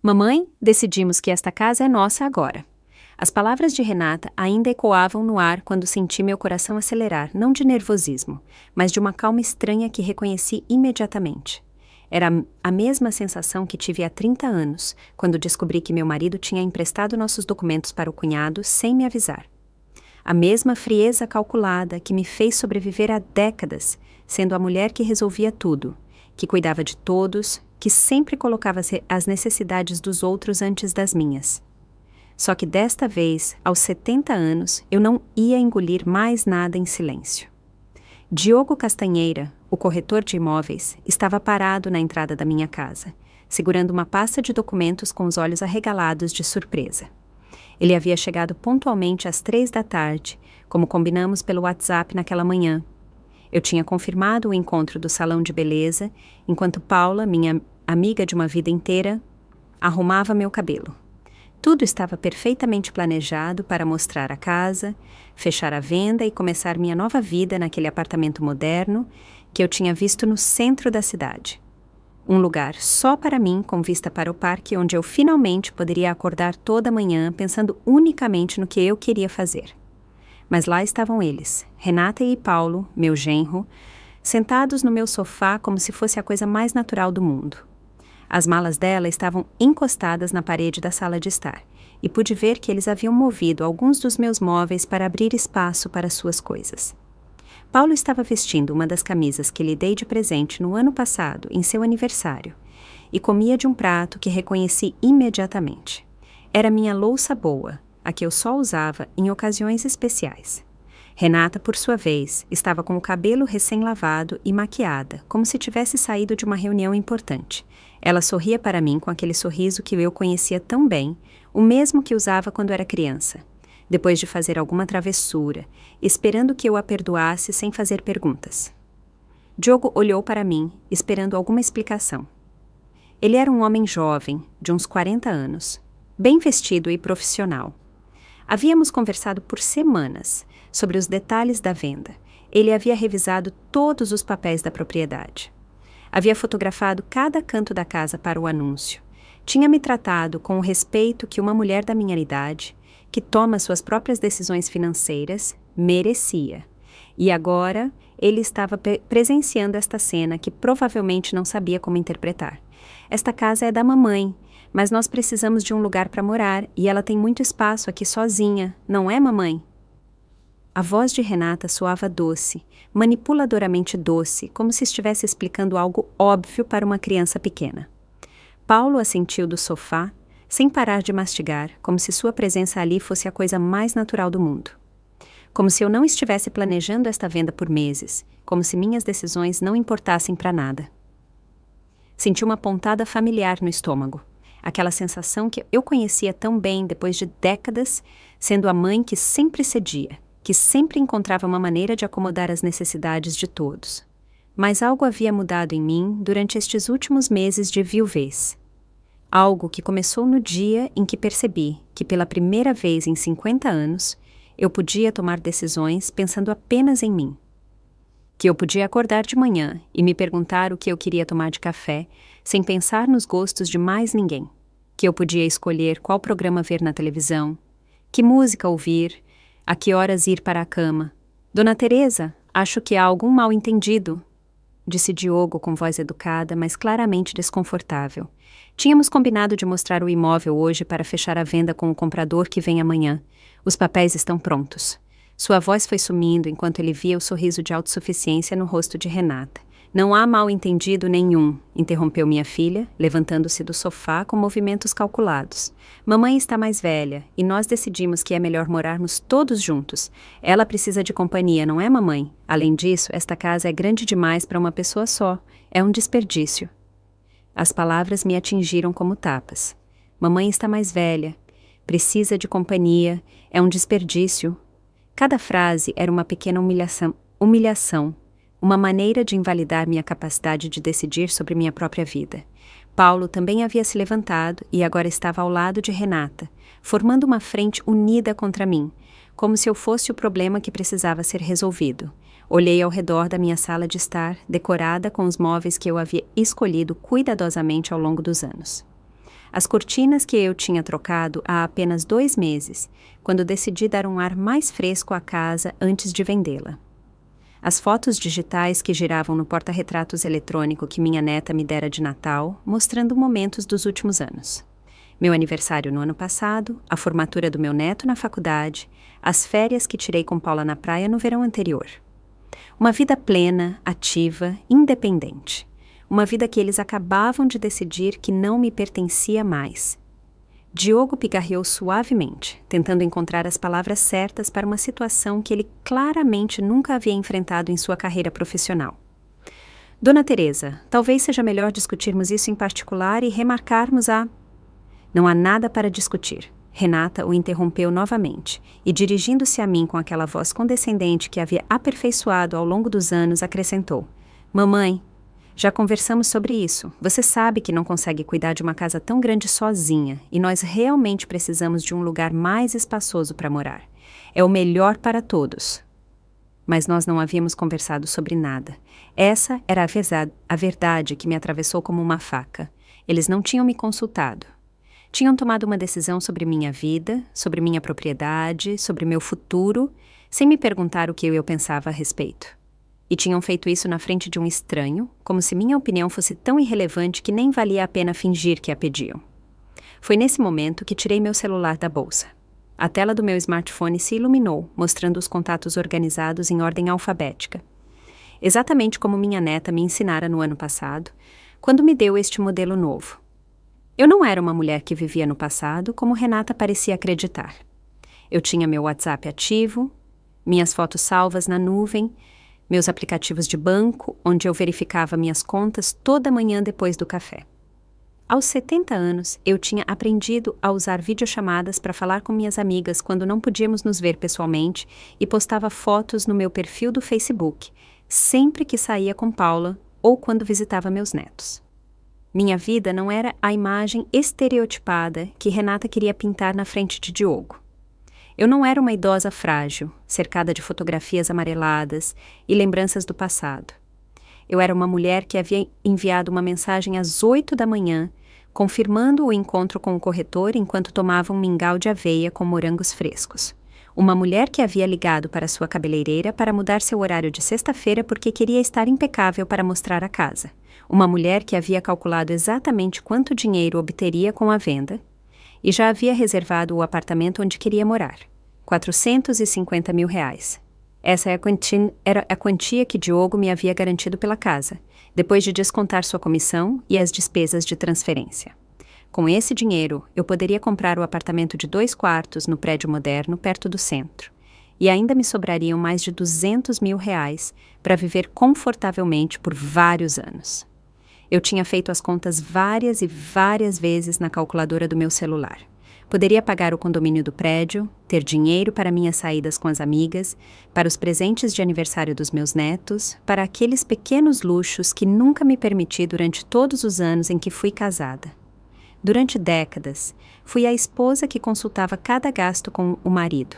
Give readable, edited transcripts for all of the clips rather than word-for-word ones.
Mamãe, decidimos que esta casa é nossa agora. As palavras de Renata ainda ecoavam no ar quando senti meu coração acelerar, não de nervosismo, mas de uma calma estranha que reconheci imediatamente. Era a mesma sensação que tive há 30 anos, quando descobri que meu marido tinha emprestado nossos documentos para o cunhado sem me avisar. A mesma frieza calculada que me fez sobreviver há décadas, sendo a mulher que resolvia tudo, que cuidava de todos, que sempre colocava as necessidades dos outros antes das minhas. Só que desta vez, aos 70 anos, eu não ia engolir mais nada em silêncio. Diogo Castanheira, o corretor de imóveis, estava parado na entrada da minha casa, segurando uma pasta de documentos com os olhos arregalados de surpresa. Ele havia chegado pontualmente às 3 da tarde, como combinamos pelo WhatsApp naquela manhã. Eu tinha confirmado o encontro do salão de beleza, enquanto Paula, minha amiga de uma vida inteira, arrumava meu cabelo. Tudo estava perfeitamente planejado para mostrar a casa, fechar a venda e começar minha nova vida naquele apartamento moderno que eu tinha visto no centro da cidade. Um lugar só para mim, com vista para o parque, onde eu finalmente poderia acordar toda manhã pensando unicamente no que eu queria fazer. Mas lá estavam eles, Renata e Paulo, meu genro, sentados no meu sofá como se fosse a coisa mais natural do mundo. As malas dela estavam encostadas na parede da sala de estar, e pude ver que eles haviam movido alguns dos meus móveis para abrir espaço para suas coisas. Paulo estava vestindo uma das camisas que lhe dei de presente no ano passado, em seu aniversário, e comia de um prato que reconheci imediatamente. Era minha louça boa, a que eu só usava em ocasiões especiais. Renata, por sua vez, estava com o cabelo recém-lavado e maquiada, como se tivesse saído de uma reunião importante. Ela sorria para mim com aquele sorriso que eu conhecia tão bem, o mesmo que usava quando era criança, depois de fazer alguma travessura, esperando que eu a perdoasse sem fazer perguntas. Diogo olhou para mim, esperando alguma explicação. Ele era um homem jovem, de uns 40 anos, bem vestido e profissional. Havíamos conversado por semanas sobre os detalhes da venda. Ele havia revisado todos os papéis da propriedade. Havia fotografado cada canto da casa para o anúncio. Tinha me tratado com o respeito que uma mulher da minha idade, que toma suas próprias decisões financeiras, merecia. E agora ele estava presenciando esta cena que provavelmente não sabia como interpretar. Esta casa é da mamãe, mas nós precisamos de um lugar para morar e ela tem muito espaço aqui sozinha, não é, mamãe? A voz de Renata soava doce, manipuladoramente doce, como se estivesse explicando algo óbvio para uma criança pequena. Paulo assentiu do sofá, sem parar de mastigar, como se sua presença ali fosse a coisa mais natural do mundo. Como se eu não estivesse planejando esta venda por meses, como se minhas decisões não importassem para nada. Senti uma pontada familiar no estômago, aquela sensação que eu conhecia tão bem depois de décadas, sendo a mãe que sempre cedia, que sempre encontrava uma maneira de acomodar as necessidades de todos. Mas algo havia mudado em mim durante estes últimos meses de viuvez. Algo que começou no dia em que percebi que, pela primeira vez em 50 anos, eu podia tomar decisões pensando apenas em mim. Que eu podia acordar de manhã e me perguntar o que eu queria tomar de café, sem pensar nos gostos de mais ninguém. Que eu podia escolher qual programa ver na televisão, que música ouvir, a que horas ir para a cama. Dona Teresa, acho que há algum mal-entendido, disse Diogo com voz educada, mas claramente desconfortável. Tínhamos combinado de mostrar o imóvel hoje para fechar a venda com o comprador que vem amanhã. Os papéis estão prontos. Sua voz foi sumindo enquanto ele via o sorriso de autossuficiência no rosto de Renata. Não há mal-entendido nenhum, interrompeu minha filha, levantando-se do sofá com movimentos calculados. Mamãe está mais velha, e nós decidimos que é melhor morarmos todos juntos. Ela precisa de companhia, não é, mamãe? Além disso, esta casa é grande demais para uma pessoa só. É um desperdício. As palavras me atingiram como tapas. Mamãe está mais velha, precisa de companhia, é um desperdício. Cada frase era uma pequena humilhação. Uma maneira de invalidar minha capacidade de decidir sobre minha própria vida. Paulo também havia se levantado e agora estava ao lado de Renata, formando uma frente unida contra mim, como se eu fosse o problema que precisava ser resolvido. Olhei ao redor da minha sala de estar, decorada com os móveis que eu havia escolhido cuidadosamente ao longo dos anos. As cortinas que eu tinha trocado há apenas 2 meses, quando decidi dar um ar mais fresco à casa antes de vendê-la. As fotos digitais que giravam no porta-retratos eletrônico que minha neta me dera de Natal, mostrando momentos dos últimos anos. Meu aniversário no ano passado, a formatura do meu neto na faculdade, as férias que tirei com Paula na praia no verão anterior. Uma vida plena, ativa, independente. Uma vida que eles acabavam de decidir que não me pertencia mais. Diogo pigarreou suavemente, tentando encontrar as palavras certas para uma situação que ele claramente nunca havia enfrentado em sua carreira profissional. Dona Teresa, talvez seja melhor discutirmos isso em particular e remarcarmos a... Não há nada para discutir. Renata o interrompeu novamente e, dirigindo-se a mim com aquela voz condescendente que havia aperfeiçoado ao longo dos anos, acrescentou: Mamãe, já conversamos sobre isso. Você sabe que não consegue cuidar de uma casa tão grande sozinha e nós realmente precisamos de um lugar mais espaçoso para morar. É o melhor para todos. Mas nós não havíamos conversado sobre nada. Essa era a verdade que me atravessou como uma faca. Eles não tinham me consultado. Tinham tomado uma decisão sobre minha vida, sobre minha propriedade, sobre meu futuro, sem me perguntar o que eu pensava a respeito. E tinham feito isso na frente de um estranho, como se minha opinião fosse tão irrelevante que nem valia a pena fingir que a pediam. Foi nesse momento que tirei meu celular da bolsa. A tela do meu smartphone se iluminou, mostrando os contatos organizados em ordem alfabética. Exatamente como minha neta me ensinara no ano passado, quando me deu este modelo novo. Eu não era uma mulher que vivia no passado, como Renata parecia acreditar. Eu tinha meu WhatsApp ativo, minhas fotos salvas na nuvem, meus aplicativos de banco, onde eu verificava minhas contas toda manhã depois do café. Aos 70 anos, eu tinha aprendido a usar videochamadas para falar com minhas amigas quando não podíamos nos ver pessoalmente e postava fotos no meu perfil do Facebook, sempre que saía com Paula ou quando visitava meus netos. Minha vida não era a imagem estereotipada que Renata queria pintar na frente de Diogo. Eu não era uma idosa frágil, cercada de fotografias amareladas e lembranças do passado. Eu era uma mulher que havia enviado uma mensagem às 8 da manhã, confirmando o encontro com o corretor enquanto tomava um mingau de aveia com morangos frescos. Uma mulher que havia ligado para sua cabeleireira para mudar seu horário de sexta-feira porque queria estar impecável para mostrar a casa. Uma mulher que havia calculado exatamente quanto dinheiro obteria com a venda e já havia reservado o apartamento onde queria morar. R$450 mil. Essa era a quantia que Diogo me havia garantido pela casa, depois de descontar sua comissão e as despesas de transferência. Com esse dinheiro, eu poderia comprar o apartamento de 2 quartos no prédio moderno perto do centro. E ainda me sobrariam mais de R$200 mil para viver confortavelmente por vários anos. Eu tinha feito as contas várias e várias vezes na calculadora do meu celular. Poderia pagar o condomínio do prédio, ter dinheiro para minhas saídas com as amigas, para os presentes de aniversário dos meus netos, para aqueles pequenos luxos que nunca me permiti durante todos os anos em que fui casada. Durante décadas, fui a esposa que consultava cada gasto com o marido,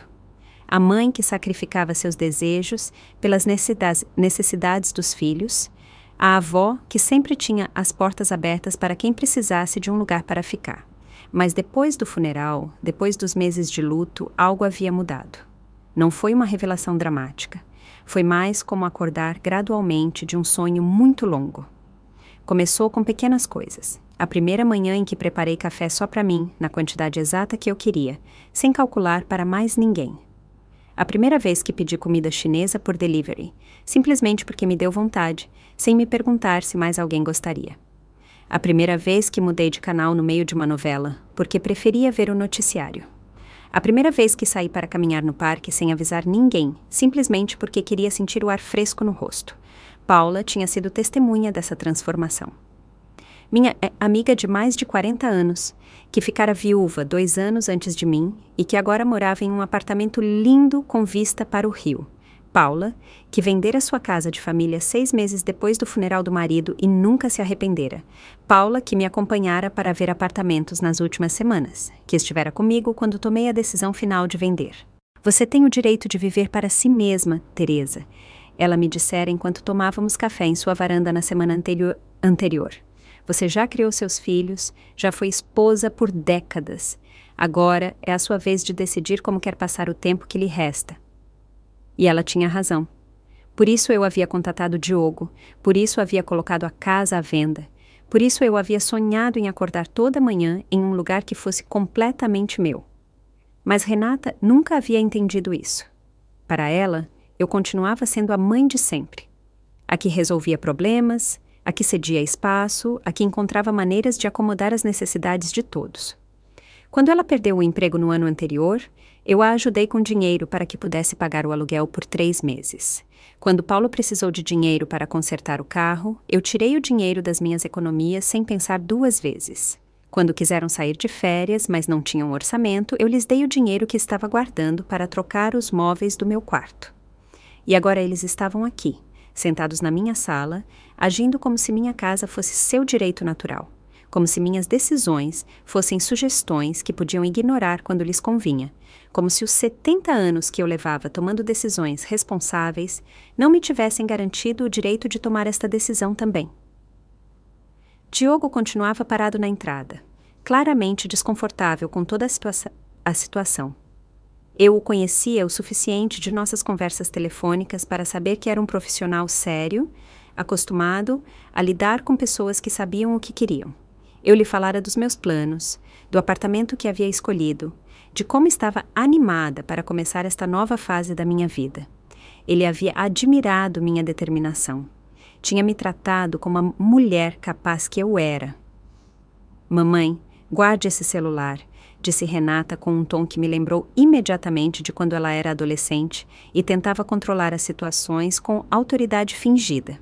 a mãe que sacrificava seus desejos pelas necessidades dos filhos, a avó que sempre tinha as portas abertas para quem precisasse de um lugar para ficar. Mas depois do funeral, depois dos meses de luto, algo havia mudado. Não foi uma revelação dramática. Foi mais como acordar gradualmente de um sonho muito longo. Começou com pequenas coisas. A primeira manhã em que preparei café só para mim, na quantidade exata que eu queria, sem calcular para mais ninguém. A primeira vez que pedi comida chinesa por delivery, simplesmente porque me deu vontade, sem me perguntar se mais alguém gostaria. A primeira vez que mudei de canal no meio de uma novela, porque preferia ver o noticiário. A primeira vez que saí para caminhar no parque sem avisar ninguém, simplesmente porque queria sentir o ar fresco no rosto. Paula tinha sido testemunha dessa transformação. Minha amiga de mais de 40 anos, que ficara viúva 2 anos antes de mim e que agora morava em um apartamento lindo com vista para o rio. Paula, que vendera sua casa de família 6 meses depois do funeral do marido e nunca se arrependera. Paula, que me acompanhara para ver apartamentos nas últimas semanas, que estivera comigo quando tomei a decisão final de vender. Você tem o direito de viver para si mesma, Teresa, ela me dissera enquanto tomávamos café em sua varanda na semana anterior. Você já criou seus filhos, já foi esposa por décadas. Agora é a sua vez de decidir como quer passar o tempo que lhe resta. E ela tinha razão. Por isso eu havia contatado Diogo, por isso havia colocado a casa à venda, por isso eu havia sonhado em acordar toda manhã em um lugar que fosse completamente meu. Mas Renata nunca havia entendido isso. Para ela, eu continuava sendo a mãe de sempre. A que resolvia problemas, a que cedia espaço, a que encontrava maneiras de acomodar as necessidades de todos. Quando ela perdeu o emprego no ano anterior, eu a ajudei com dinheiro para que pudesse pagar o aluguel por 3 meses. Quando Paulo precisou de dinheiro para consertar o carro, eu tirei o dinheiro das minhas economias sem pensar 2 vezes. Quando quiseram sair de férias, mas não tinham orçamento, eu lhes dei o dinheiro que estava guardando para trocar os móveis do meu quarto. E agora eles estavam aqui, sentados na minha sala, agindo como se minha casa fosse seu direito natural, como se minhas decisões fossem sugestões que podiam ignorar quando lhes convinha, como se os 70 anos que eu levava tomando decisões responsáveis não me tivessem garantido o direito de tomar esta decisão também. Diogo continuava parado na entrada, claramente desconfortável com toda a situação. Eu o conhecia o suficiente de nossas conversas telefônicas para saber que era um profissional sério, acostumado a lidar com pessoas que sabiam o que queriam. Eu lhe falara dos meus planos, do apartamento que havia escolhido, de como estava animada para começar esta nova fase da minha vida. Ele havia admirado minha determinação. Tinha me tratado como a mulher capaz que eu era. Mamãe, guarde esse celular, disse Renata com um tom que me lembrou imediatamente de quando ela era adolescente e tentava controlar as situações com autoridade fingida.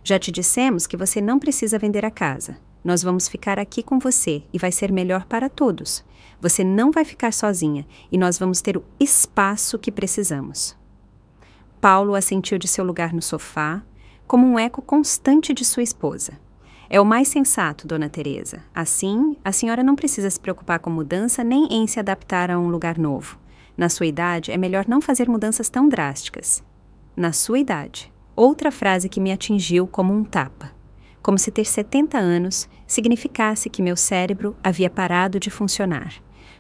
Já te dissemos que você não precisa vender a casa. Nós vamos ficar aqui com você e vai ser melhor para todos. Você não vai ficar sozinha e nós vamos ter o espaço que precisamos. Paulo assentiu de seu lugar no sofá, como um eco constante de sua esposa. É o mais sensato, Dona Teresa. Assim, a senhora não precisa se preocupar com mudança nem em se adaptar a um lugar novo. Na sua idade, é melhor não fazer mudanças tão drásticas. Na sua idade. Outra frase que me atingiu como um tapa. Como se ter 70 anos significasse que meu cérebro havia parado de funcionar.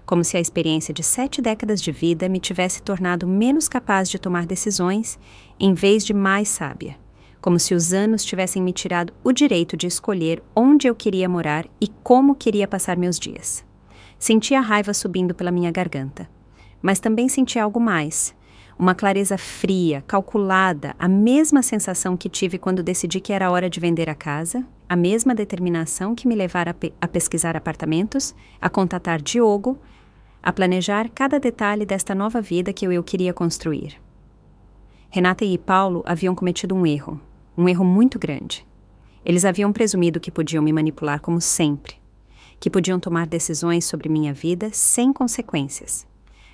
Como se a experiência de 7 décadas de vida me tivesse tornado menos capaz de tomar decisões, em vez de mais sábia. Como se os anos tivessem me tirado o direito de escolher onde eu queria morar e como queria passar meus dias. Senti a raiva subindo pela minha garganta. Mas também senti algo mais. Uma clareza fria, calculada, a mesma sensação que tive quando decidi que era hora de vender a casa, a mesma determinação que me levara a pesquisar apartamentos, a contatar Diogo, a planejar cada detalhe desta nova vida que eu queria construir. Renata e Paulo haviam cometido um erro muito grande. Eles haviam presumido que podiam me manipular como sempre, que podiam tomar decisões sobre minha vida sem consequências.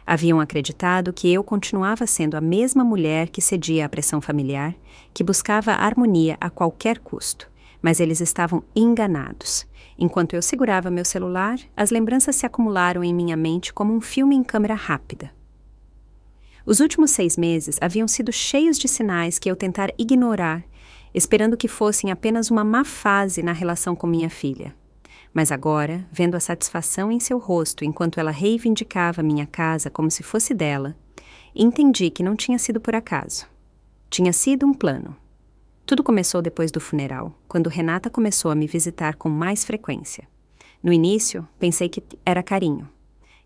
Haviam acreditado que eu continuava sendo a mesma mulher que cedia à pressão familiar, que buscava a harmonia a qualquer custo, mas eles estavam enganados. Enquanto eu segurava meu celular, as lembranças se acumularam em minha mente como um filme em câmera rápida. Os últimos 6 meses haviam sido cheios de sinais que eu tentara ignorar, esperando que fossem apenas uma má fase na relação com minha filha. Mas agora, vendo a satisfação em seu rosto enquanto ela reivindicava minha casa como se fosse dela, entendi que não tinha sido por acaso. Tinha sido um plano. Tudo começou depois do funeral, quando Renata começou a me visitar com mais frequência. No início, pensei que era carinho,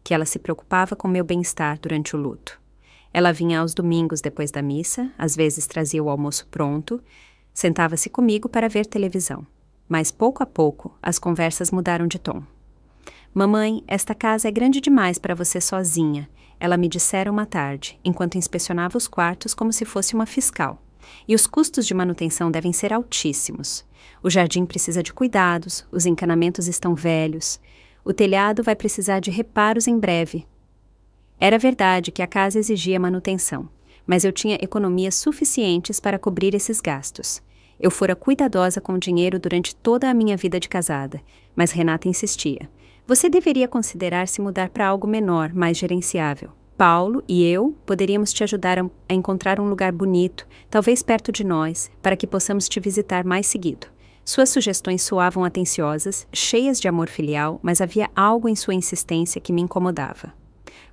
que ela se preocupava com meu bem-estar durante o luto. Ela vinha aos domingos depois da missa, às vezes trazia o almoço pronto, sentava-se comigo para ver televisão. Mas pouco a pouco, as conversas mudaram de tom. Mamãe, esta casa é grande demais para você sozinha, ela me dissera uma tarde, enquanto inspecionava os quartos como se fosse uma fiscal. E os custos de manutenção devem ser altíssimos. O jardim precisa de cuidados, os encanamentos estão velhos, o telhado vai precisar de reparos em breve. Era verdade que a casa exigia manutenção, mas eu tinha economias suficientes para cobrir esses gastos. Eu fora cuidadosa com o dinheiro durante toda a minha vida de casada, mas Renata insistia. Você deveria considerar se mudar para algo menor, mais gerenciável. Paulo e eu poderíamos te ajudar a encontrar um lugar bonito, talvez perto de nós, para que possamos te visitar mais seguido. Suas sugestões soavam atenciosas, cheias de amor filial, mas havia algo em sua insistência que me incomodava.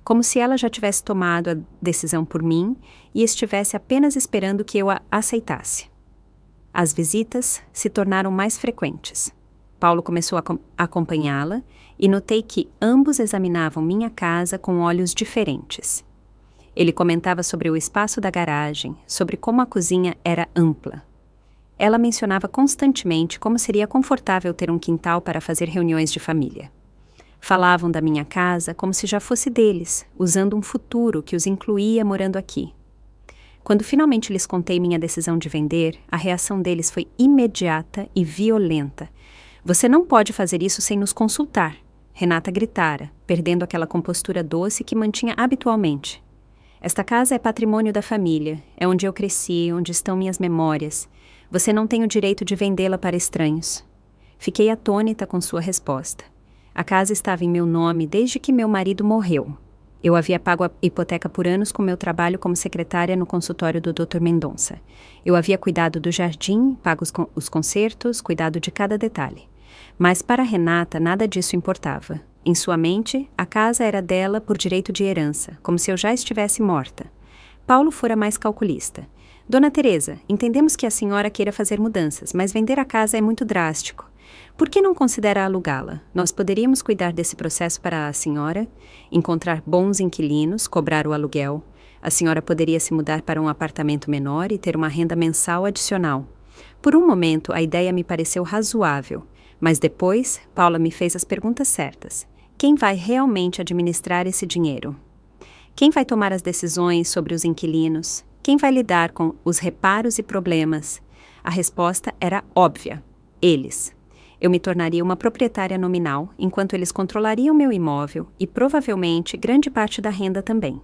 Como se ela já tivesse tomado a decisão por mim e estivesse apenas esperando que eu a aceitasse. As visitas se tornaram mais frequentes. Paulo começou a acompanhá-la e notei que ambos examinavam minha casa com olhos diferentes. Ele comentava sobre o espaço da garagem, sobre como a cozinha era ampla. Ela mencionava constantemente como seria confortável ter um quintal para fazer reuniões de família. Falavam da minha casa como se já fosse deles, usando um futuro que os incluía morando aqui. Quando finalmente lhes contei minha decisão de vender, a reação deles foi imediata e violenta. "Você não pode fazer isso sem nos consultar", Renata gritara, perdendo aquela compostura doce que mantinha habitualmente. "Esta casa é patrimônio da família, é onde eu cresci, onde estão minhas memórias. Você não tem o direito de vendê-la para estranhos." Fiquei atônita com sua resposta. A casa estava em meu nome desde que meu marido morreu. Eu havia pago a hipoteca por anos com meu trabalho como secretária no consultório do Dr. Mendonça. Eu havia cuidado do jardim, pago os concertos, cuidado de cada detalhe. Mas para Renata nada disso importava. Em sua mente, a casa era dela por direito de herança, como se eu já estivesse morta. Paulo fora mais calculista. "Dona Teresa, entendemos que a senhora queira fazer mudanças, mas vender a casa é muito drástico. Por que não considera alugá-la? Nós poderíamos cuidar desse processo para a senhora, encontrar bons inquilinos, cobrar o aluguel. A senhora poderia se mudar para um apartamento menor e ter uma renda mensal adicional." Por um momento, a ideia me pareceu razoável, mas depois, Paula me fez as perguntas certas. Quem vai realmente administrar esse dinheiro? Quem vai tomar as decisões sobre os inquilinos? Quem vai lidar com os reparos e problemas? A resposta era óbvia: eles. Eu me tornaria uma proprietária nominal, enquanto eles controlariam meu imóvel e, provavelmente, grande parte da renda também.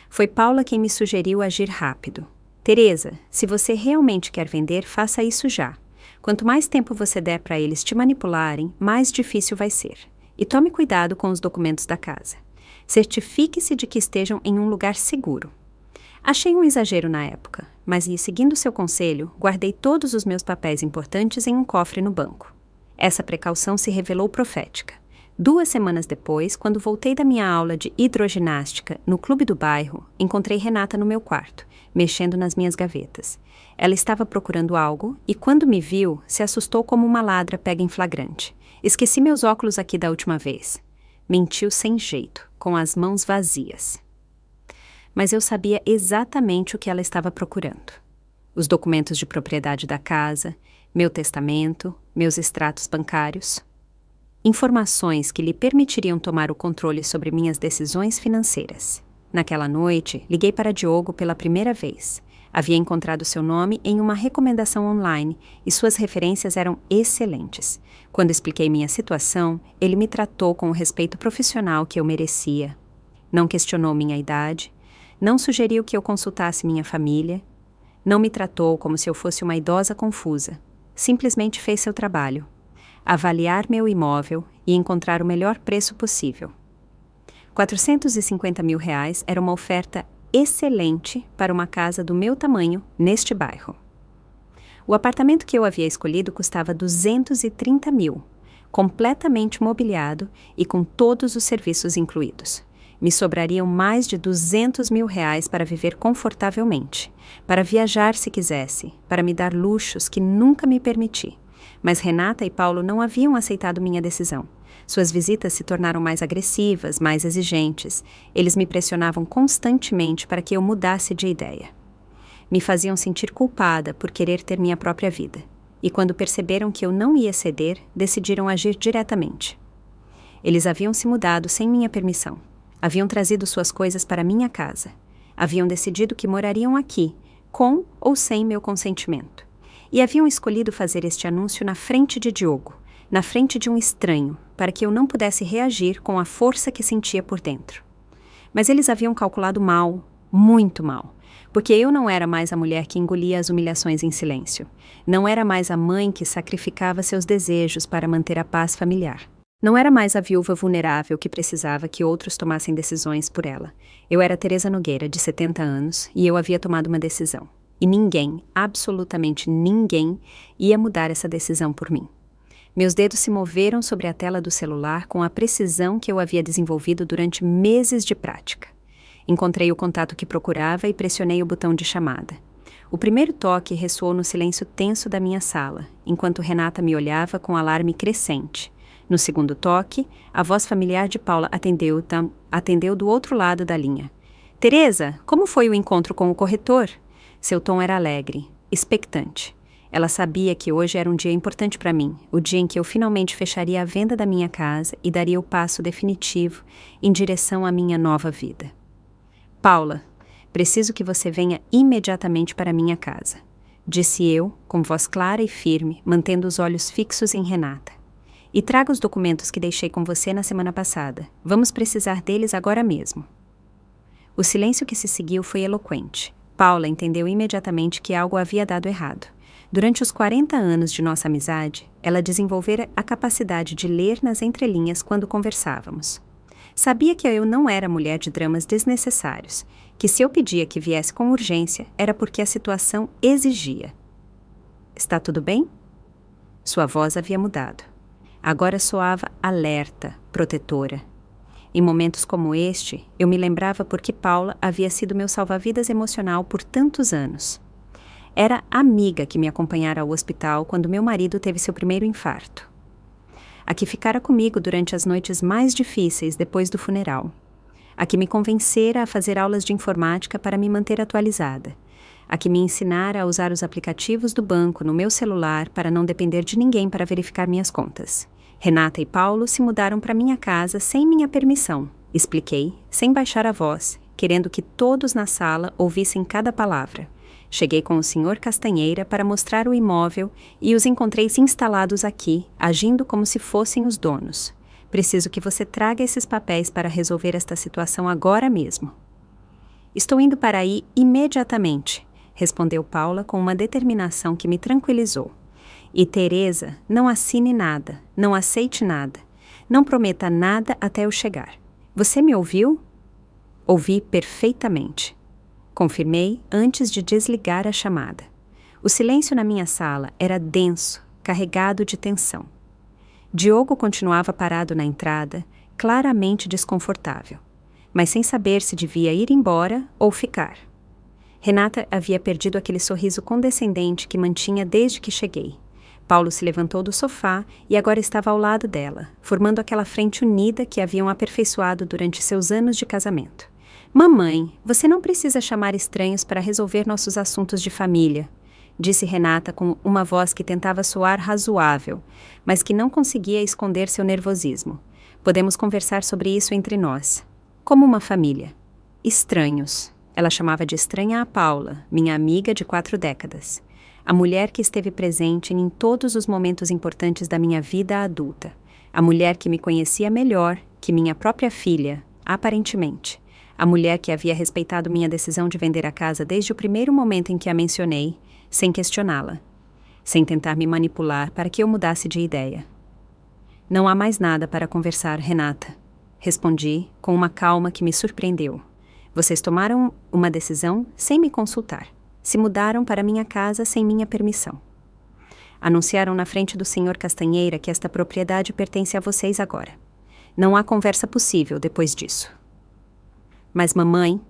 Foi Paula quem me sugeriu agir rápido. "Teresa, se você realmente quer vender, faça isso já. Quanto mais tempo você der para eles te manipularem, mais difícil vai ser. E tome cuidado com os documentos da casa. Certifique-se de que estejam em um lugar seguro." Achei um exagero na época, mas, seguindo seu conselho, guardei todos os meus papéis importantes em um cofre no banco. Essa precaução se revelou profética. 2 semanas depois, quando voltei da minha aula de hidroginástica no clube do bairro, encontrei Renata no meu quarto, mexendo nas minhas gavetas. Ela estava procurando algo e, quando me viu, se assustou como uma ladra pega em flagrante. "Esqueci meus óculos aqui da última vez." Mentiu sem jeito, com as mãos vazias. Mas eu sabia exatamente o que ela estava procurando. Os documentos de propriedade da casa, meu testamento, meus extratos bancários. Informações que lhe permitiriam tomar o controle sobre minhas decisões financeiras. Naquela noite, liguei para Diogo pela primeira vez. Havia encontrado seu nome em uma recomendação online e suas referências eram excelentes. Quando expliquei minha situação, ele me tratou com o respeito profissional que eu merecia. Não questionou minha idade, não sugeriu que eu consultasse minha família, não me tratou como se eu fosse uma idosa confusa. Simplesmente fez seu trabalho: avaliar meu imóvel e encontrar o melhor preço possível. R$450 mil era uma oferta excelente para uma casa do meu tamanho neste bairro. O apartamento que eu havia escolhido custava R$230 mil, completamente mobiliado e com todos os serviços incluídos. Me sobrariam mais de R$200 mil para viver confortavelmente, para viajar se quisesse, para me dar luxos que nunca me permiti. Mas Renata e Paulo não haviam aceitado minha decisão. Suas visitas se tornaram mais agressivas, mais exigentes. Eles me pressionavam constantemente para que eu mudasse de ideia. Me faziam sentir culpada por querer ter minha própria vida. E quando perceberam que eu não ia ceder, decidiram agir diretamente. Eles haviam se mudado sem minha permissão. Haviam trazido suas coisas para minha casa. Haviam decidido que morariam aqui, com ou sem meu consentimento. E haviam escolhido fazer este anúncio na frente de Diogo, na frente de um estranho, para que eu não pudesse reagir com a força que sentia por dentro. Mas eles haviam calculado mal, muito mal, porque eu não era mais a mulher que engolia as humilhações em silêncio. Não era mais a mãe que sacrificava seus desejos para manter a paz familiar. Não era mais a viúva vulnerável que precisava que outros tomassem decisões por ela. Eu era Teresa Nogueira, de 70 anos, e eu havia tomado uma decisão. E ninguém, absolutamente ninguém, ia mudar essa decisão por mim. Meus dedos se moveram sobre a tela do celular com a precisão que eu havia desenvolvido durante meses de prática. Encontrei o contato que procurava e pressionei o botão de chamada. O primeiro toque ressoou no silêncio tenso da minha sala, enquanto Renata me olhava com alarme crescente. No segundo toque, a voz familiar de Paula atendeu do outro lado da linha. Teresa, como foi o encontro com o corretor? Seu tom era alegre, expectante. Ela sabia que hoje era um dia importante para mim, o dia em que eu finalmente fecharia a venda da minha casa e daria o passo definitivo em direção à minha nova vida. Paula, preciso que você venha imediatamente para minha casa, disse eu, com voz clara e firme, mantendo os olhos fixos em Renata. E traga os documentos que deixei com você na semana passada. Vamos precisar deles agora mesmo. O silêncio que se seguiu foi eloquente. Paula entendeu imediatamente que algo havia dado errado. Durante os 40 anos de nossa amizade, ela desenvolvera a capacidade de ler nas entrelinhas quando conversávamos. Sabia que eu não era mulher de dramas desnecessários, que se eu pedia que viesse com urgência, era porque a situação exigia. Está tudo bem? Sua voz havia mudado. Agora soava alerta, protetora. Em momentos como este, eu me lembrava porque Paula havia sido meu salva-vidas emocional por tantos anos. Era a amiga que me acompanhara ao hospital quando meu marido teve seu primeiro infarto. A que ficara comigo durante as noites mais difíceis depois do funeral. A que me convencera a fazer aulas de informática para me manter atualizada. A que me ensinara a usar os aplicativos do banco no meu celular para não depender de ninguém para verificar minhas contas. Renata e Paulo se mudaram para minha casa sem minha permissão, expliquei, sem baixar a voz, querendo que todos na sala ouvissem cada palavra. Cheguei com o Sr. Castanheira para mostrar o imóvel e os encontrei instalados aqui, agindo como se fossem os donos. Preciso que você traga esses papéis para resolver esta situação agora mesmo. Estou indo para aí imediatamente, respondeu Paula com uma determinação que me tranquilizou. E Teresa, não assine nada, não aceite nada, não prometa nada até eu chegar. Você me ouviu? Ouvi perfeitamente. Confirmei antes de desligar a chamada. O silêncio na minha sala era denso, carregado de tensão. Diogo continuava parado na entrada, claramente desconfortável, mas sem saber se devia ir embora ou ficar. Renata havia perdido aquele sorriso condescendente que mantinha desde que cheguei. Paulo se levantou do sofá e agora estava ao lado dela, formando aquela frente unida que haviam aperfeiçoado durante seus anos de casamento. Mamãe, você não precisa chamar estranhos para resolver nossos assuntos de família, disse Renata com uma voz que tentava soar razoável, mas que não conseguia esconder seu nervosismo. Podemos conversar sobre isso entre nós, como uma família. Estranhos. Ela chamava de estranha a Paula, minha amiga de 4 décadas. A mulher que esteve presente em todos os momentos importantes da minha vida adulta. A mulher que me conhecia melhor que minha própria filha, aparentemente. A mulher que havia respeitado minha decisão de vender a casa desde o primeiro momento em que a mencionei, sem questioná-la, sem tentar me manipular para que eu mudasse de ideia. Não há mais nada para conversar, Renata, respondi com uma calma que me surpreendeu. Vocês tomaram uma decisão sem me consultar. Se mudaram para minha casa sem minha permissão. Anunciaram na frente do Sr. Castanheira que esta propriedade pertence a vocês agora. Não há conversa possível depois disso. Mas mamãe,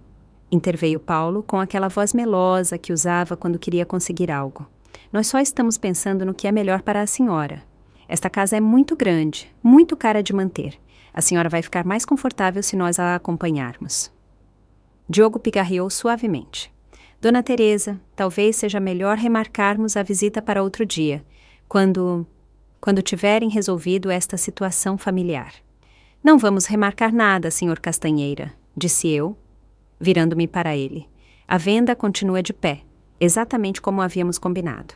interveio Paulo com aquela voz melosa que usava quando queria conseguir algo. Nós só estamos pensando no que é melhor para a senhora. Esta casa é muito grande, muito cara de manter. A senhora vai ficar mais confortável se nós a acompanharmos. Diogo pigarreou suavemente. Dona Teresa, talvez seja melhor remarcarmos a visita para outro dia, quando tiverem resolvido esta situação familiar. Não vamos remarcar nada, Sr. Castanheira, disse eu, virando-me para ele. A venda continua de pé, exatamente como havíamos combinado.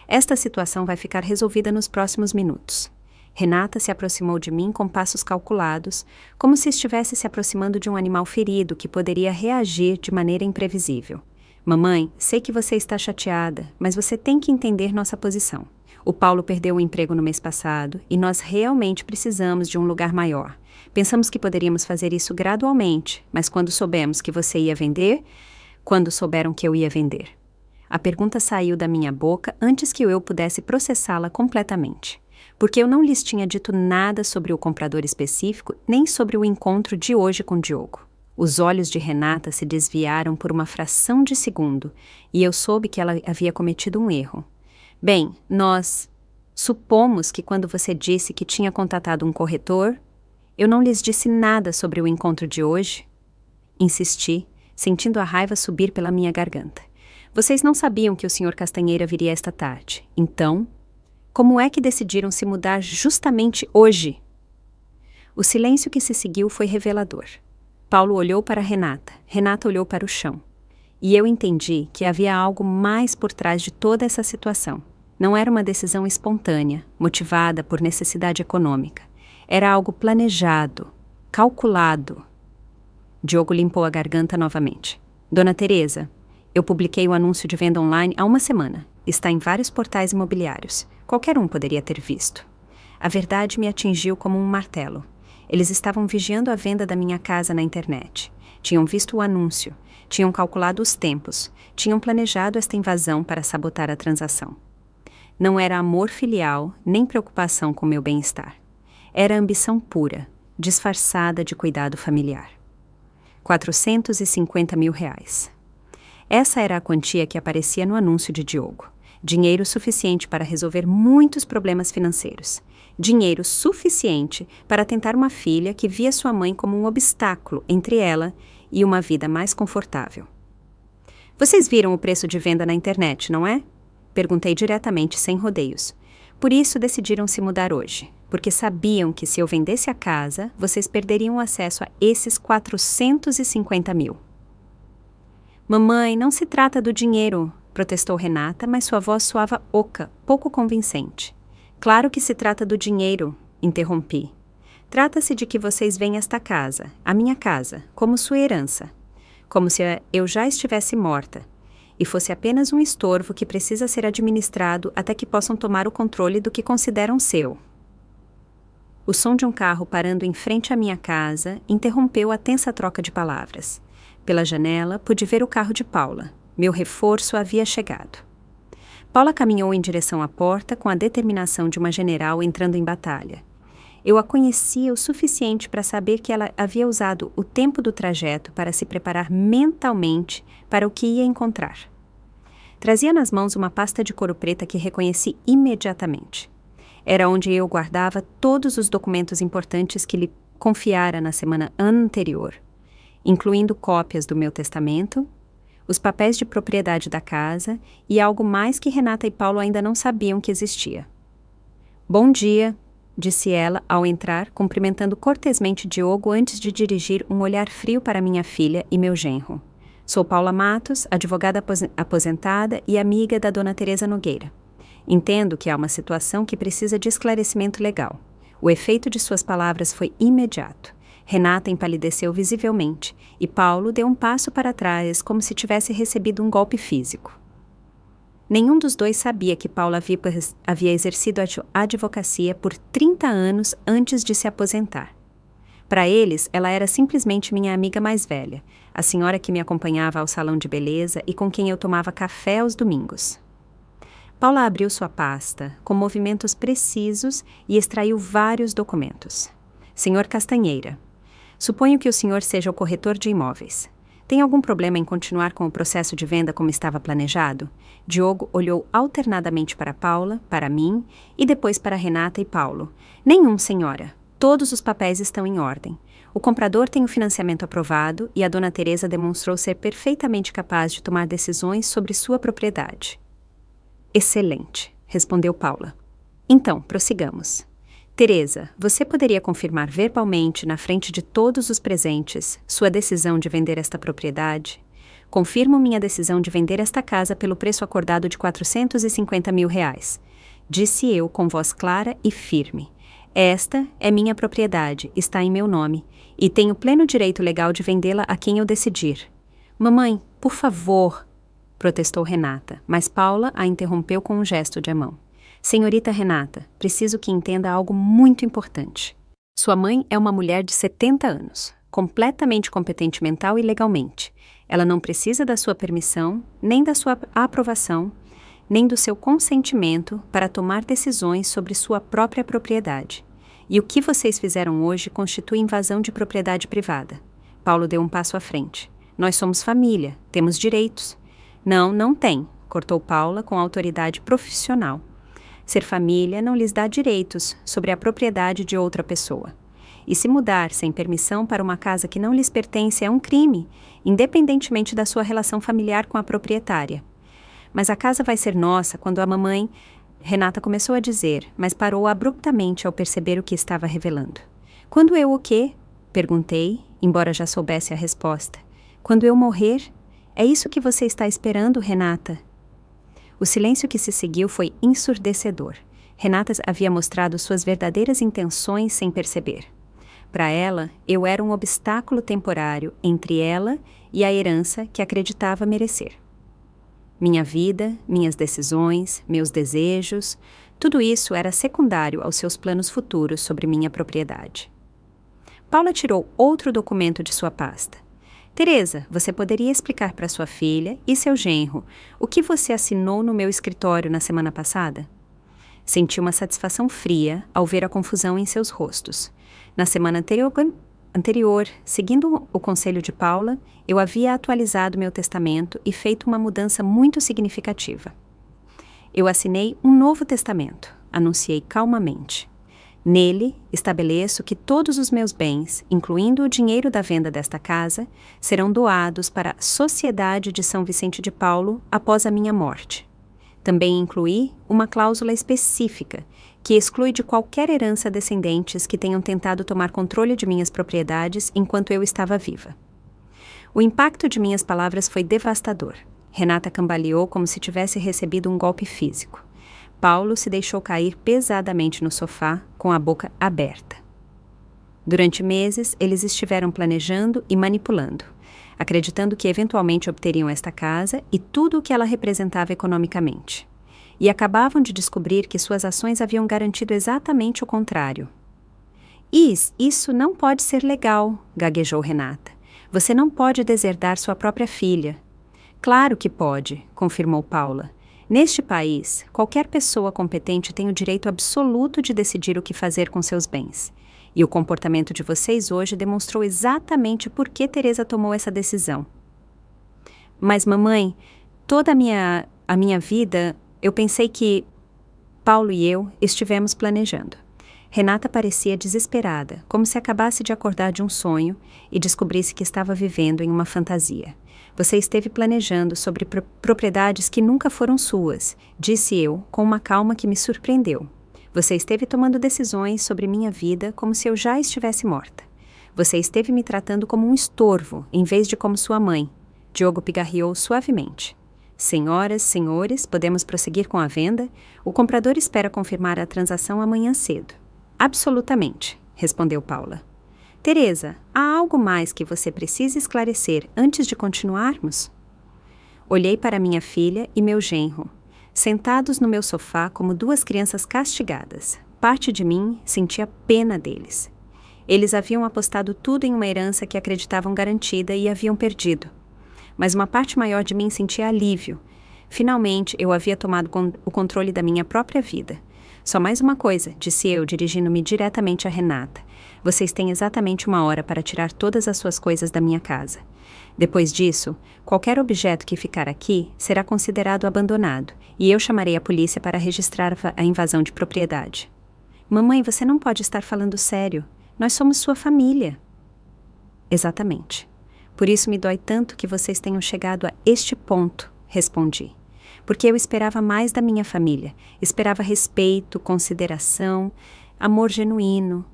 Esta situação vai ficar resolvida nos próximos minutos. Renata se aproximou de mim com passos calculados, como se estivesse se aproximando de um animal ferido que poderia reagir de maneira imprevisível. Mamãe, sei que você está chateada, mas você tem que entender nossa posição. O Paulo perdeu o emprego no mês passado e nós realmente precisamos de um lugar maior. Pensamos que poderíamos fazer isso gradualmente, mas quando souberam que eu ia vender, A pergunta saiu da minha boca antes que eu pudesse processá-la completamente, porque eu não lhes tinha dito nada sobre o comprador específico, nem sobre o encontro de hoje com Diogo. Os olhos de Renata se desviaram por uma fração de segundo, e eu soube que ela havia cometido um erro. Bem, nós supomos que quando você disse que tinha contatado um corretor, eu não lhes disse nada sobre o encontro de hoje? Insisti, sentindo a raiva subir pela minha garganta. Vocês não sabiam que o Sr. Castanheira viria esta tarde. Então, como é que decidiram se mudar justamente hoje? O silêncio que se seguiu foi revelador. Paulo olhou para Renata, Renata olhou para o chão. E eu entendi que havia algo mais por trás de toda essa situação. Não era uma decisão espontânea, motivada por necessidade econômica. Era algo planejado, calculado. Diogo limpou a garganta novamente. Dona Teresa, eu publiquei o anúncio de venda online há uma semana. Está em vários portais imobiliários. Qualquer um poderia ter visto. A verdade me atingiu como um martelo. Eles estavam vigiando a venda da minha casa na internet. Tinham visto o anúncio, tinham calculado os tempos, tinham planejado esta invasão para sabotar a transação. Não era amor filial, nem preocupação com meu bem-estar. Era ambição pura, disfarçada de cuidado familiar. 450 mil reais. Essa era a quantia que aparecia no anúncio de Diogo. Dinheiro suficiente para resolver muitos problemas financeiros. Dinheiro suficiente para tentar uma filha que via sua mãe como um obstáculo entre ela e uma vida mais confortável. Vocês viram o preço de venda na internet, não é? Perguntei diretamente, sem rodeios. Por isso decidiram se mudar hoje, porque sabiam que se eu vendesse a casa, vocês perderiam acesso a esses 450 mil. Mamãe, não se trata do dinheiro, protestou Renata, mas sua voz soava oca, pouco convincente. Claro que se trata do dinheiro, interrompi. Trata-se de que vocês veem esta casa, a minha casa, como sua herança. Como se eu já estivesse morta, e fosse apenas um estorvo que precisa ser administrado até que possam tomar o controle do que consideram seu. O som de um carro parando em frente à minha casa interrompeu a tensa troca de palavras. Pela janela, pude ver o carro de Paula. Meu reforço havia chegado. Paula caminhou em direção à porta com a determinação de uma general entrando em batalha. Eu a conhecia o suficiente para saber que ela havia usado o tempo do trajeto para se preparar mentalmente para o que ia encontrar. Trazia nas mãos uma pasta de couro preta que reconheci imediatamente. Era onde eu guardava todos os documentos importantes que lhe confiara na semana anterior, incluindo cópias do meu testamento, os papéis de propriedade da casa e algo mais que Renata e Paulo ainda não sabiam que existia. Bom dia, disse ela ao entrar, cumprimentando cortesmente Diogo antes de dirigir um olhar frio para minha filha e meu genro. Sou Paula Matos, advogada aposentada e amiga da Dona Teresa Nogueira. Entendo que há uma situação que precisa de esclarecimento legal. O efeito de suas palavras foi imediato. Renata empalideceu visivelmente e Paulo deu um passo para trás como se tivesse recebido um golpe físico. Nenhum dos dois sabia que Paula havia exercido a advocacia por 30 anos antes de se aposentar. Para eles, ela era simplesmente minha amiga mais velha, a senhora que me acompanhava ao salão de beleza e com quem eu tomava café aos domingos. Paula abriu sua pasta, com movimentos precisos, e extraiu vários documentos. Senhor Castanheira, suponho que o senhor seja o corretor de imóveis. Tem algum problema em continuar com o processo de venda como estava planejado? Diogo olhou alternadamente para Paula, para mim e depois para Renata e Paulo. Nenhum, senhora. Todos os papéis estão em ordem. O comprador tem o financiamento aprovado e a Dona Teresa demonstrou ser perfeitamente capaz de tomar decisões sobre sua propriedade. Excelente, respondeu Paula. Então, prossigamos. Teresa, você poderia confirmar verbalmente, na frente de todos os presentes, sua decisão de vender esta propriedade? Confirmo minha decisão de vender esta casa pelo preço acordado de 450 mil reais. Disse eu com voz clara e firme. Esta é minha propriedade, está em meu nome, e tenho pleno direito legal de vendê-la a quem eu decidir. Mamãe, por favor, protestou Renata, mas Paula a interrompeu com um gesto de mão. Senhorita Renata, preciso que entenda algo muito importante. Sua mãe é uma mulher de 70 anos. completamente competente mental e legalmente. Ela não precisa da sua permissão, nem da sua aprovação, nem do seu consentimento para tomar decisões sobre sua própria propriedade. E o que vocês fizeram hoje constitui invasão de propriedade privada. Paulo deu um passo à frente. Nós somos família, temos direitos. Não, não tem, cortou Paula com autoridade profissional. Ser família não lhes dá direitos sobre a propriedade de outra pessoa. E se mudar sem permissão para uma casa que não lhes pertence é um crime, independentemente da sua relação familiar com a proprietária. Mas a casa vai ser nossa quando a mamãe... Renata começou a dizer, mas parou abruptamente ao perceber o que estava revelando. Quando eu o quê? Perguntei, embora já soubesse a resposta. Quando eu morrer? É isso que você está esperando, Renata? O silêncio que se seguiu foi ensurdecedor. Renata havia mostrado suas verdadeiras intenções sem perceber. Para ela, eu era um obstáculo temporário entre ela e a herança que acreditava merecer. Minha vida, minhas decisões, meus desejos, tudo isso era secundário aos seus planos futuros sobre minha propriedade. Paula tirou outro documento de sua pasta. Teresa, você poderia explicar para sua filha e seu genro o que você assinou no meu escritório na semana passada? Senti uma satisfação fria ao ver a confusão em seus rostos. Na semana anterior, seguindo o conselho de Paula, eu havia atualizado meu testamento e feito uma mudança muito significativa. Eu assinei um novo testamento, anunciei calmamente. Nele, estabeleço que todos os meus bens, incluindo o dinheiro da venda desta casa, serão doados para a Sociedade de São Vicente de Paulo após a minha morte. Também incluí uma cláusula específica que exclui de qualquer herança descendentes que tenham tentado tomar controle de minhas propriedades enquanto eu estava viva. O impacto de minhas palavras foi devastador. Renata cambaleou como se tivesse recebido um golpe físico. Paulo se deixou cair pesadamente no sofá, com a boca aberta. Durante meses, eles estiveram planejando e manipulando, acreditando que eventualmente obteriam esta casa e tudo o que ela representava economicamente. E acabavam de descobrir que suas ações haviam garantido exatamente o contrário. Isso não pode ser legal, gaguejou Renata. Você não pode deserdar sua própria filha. Claro que pode, confirmou Paula. Neste país, qualquer pessoa competente tem o direito absoluto de decidir o que fazer com seus bens. E o comportamento de vocês hoje demonstrou exatamente por que Teresa tomou essa decisão. Mas, mamãe, toda a minha vida, eu pensei que Paulo e eu estivemos planejando. Renata parecia desesperada, como se acabasse de acordar de um sonho e descobrisse que estava vivendo em uma fantasia. Você esteve planejando sobre propriedades que nunca foram suas, disse eu, com uma calma que me surpreendeu. Você esteve tomando decisões sobre minha vida como se eu já estivesse morta. Você esteve me tratando como um estorvo, em vez de como sua mãe. Diogo pigarreou suavemente. Senhoras, senhores, podemos prosseguir com a venda? O comprador espera confirmar a transação amanhã cedo. Absolutamente, respondeu Paula. Teresa, há algo mais que você precisa esclarecer antes de continuarmos? Olhei para minha filha e meu genro, sentados no meu sofá como duas crianças castigadas. Parte de mim sentia pena deles. Eles haviam apostado tudo em uma herança que acreditavam garantida e haviam perdido. Mas uma parte maior de mim sentia alívio. Finalmente, eu havia tomado o controle da minha própria vida. Só mais uma coisa, disse eu, dirigindo-me diretamente a Renata. Vocês têm exatamente 1 hora para tirar todas as suas coisas da minha casa. Depois disso, qualquer objeto que ficar aqui será considerado abandonado, e eu chamarei a polícia para registrar a invasão de propriedade. Mamãe, você não pode estar falando sério. Nós somos sua família. Exatamente. Por isso me dói tanto que vocês tenham chegado a este ponto, respondi. Porque eu esperava mais da minha família. Esperava respeito, consideração, amor genuíno.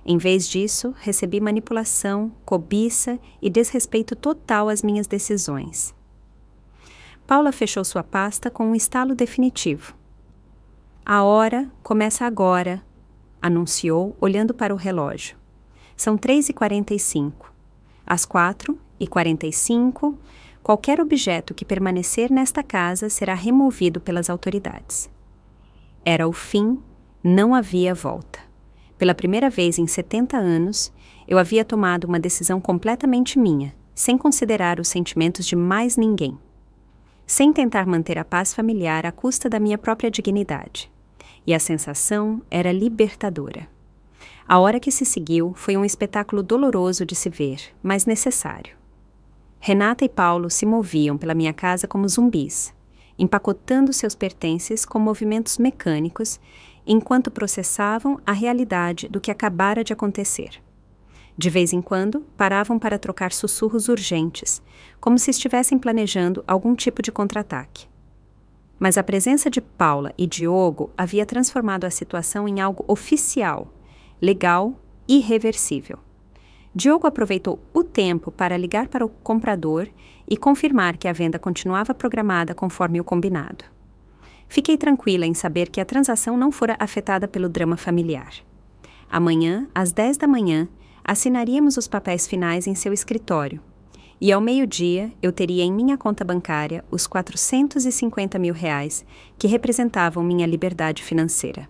Em vez disso, recebi manipulação, cobiça e desrespeito total às minhas decisões. Paula fechou sua pasta com um estalo definitivo. A hora começa agora, anunciou, olhando para o relógio. São 3h45. Às 4h45, qualquer objeto que permanecer nesta casa será removido pelas autoridades. Era o fim, não havia volta. Pela primeira vez em 70 anos, Eu havia tomado uma decisão completamente minha, sem considerar os sentimentos de mais ninguém. Sem tentar manter a paz familiar à custa da minha própria dignidade. E a sensação era libertadora. A hora que se seguiu foi um espetáculo doloroso de se ver, mas necessário. Renata e Paulo se moviam pela minha casa como zumbis, empacotando seus pertences com movimentos mecânicos, enquanto processavam a realidade do que acabara de acontecer. De vez em quando, paravam para trocar sussurros urgentes, como se estivessem planejando algum tipo de contra-ataque. Mas a presença de Paula e Diogo havia transformado a situação em algo oficial, legal e irreversível. Diogo aproveitou o tempo para ligar para o comprador e confirmar que a venda continuava programada conforme o combinado. Fiquei tranquila em saber que a transação não fora afetada pelo drama familiar. Amanhã, às 10 da manhã, assinaríamos os papéis finais em seu escritório, e ao meio-dia eu teria em minha conta bancária os R$450 mil que representavam minha liberdade financeira.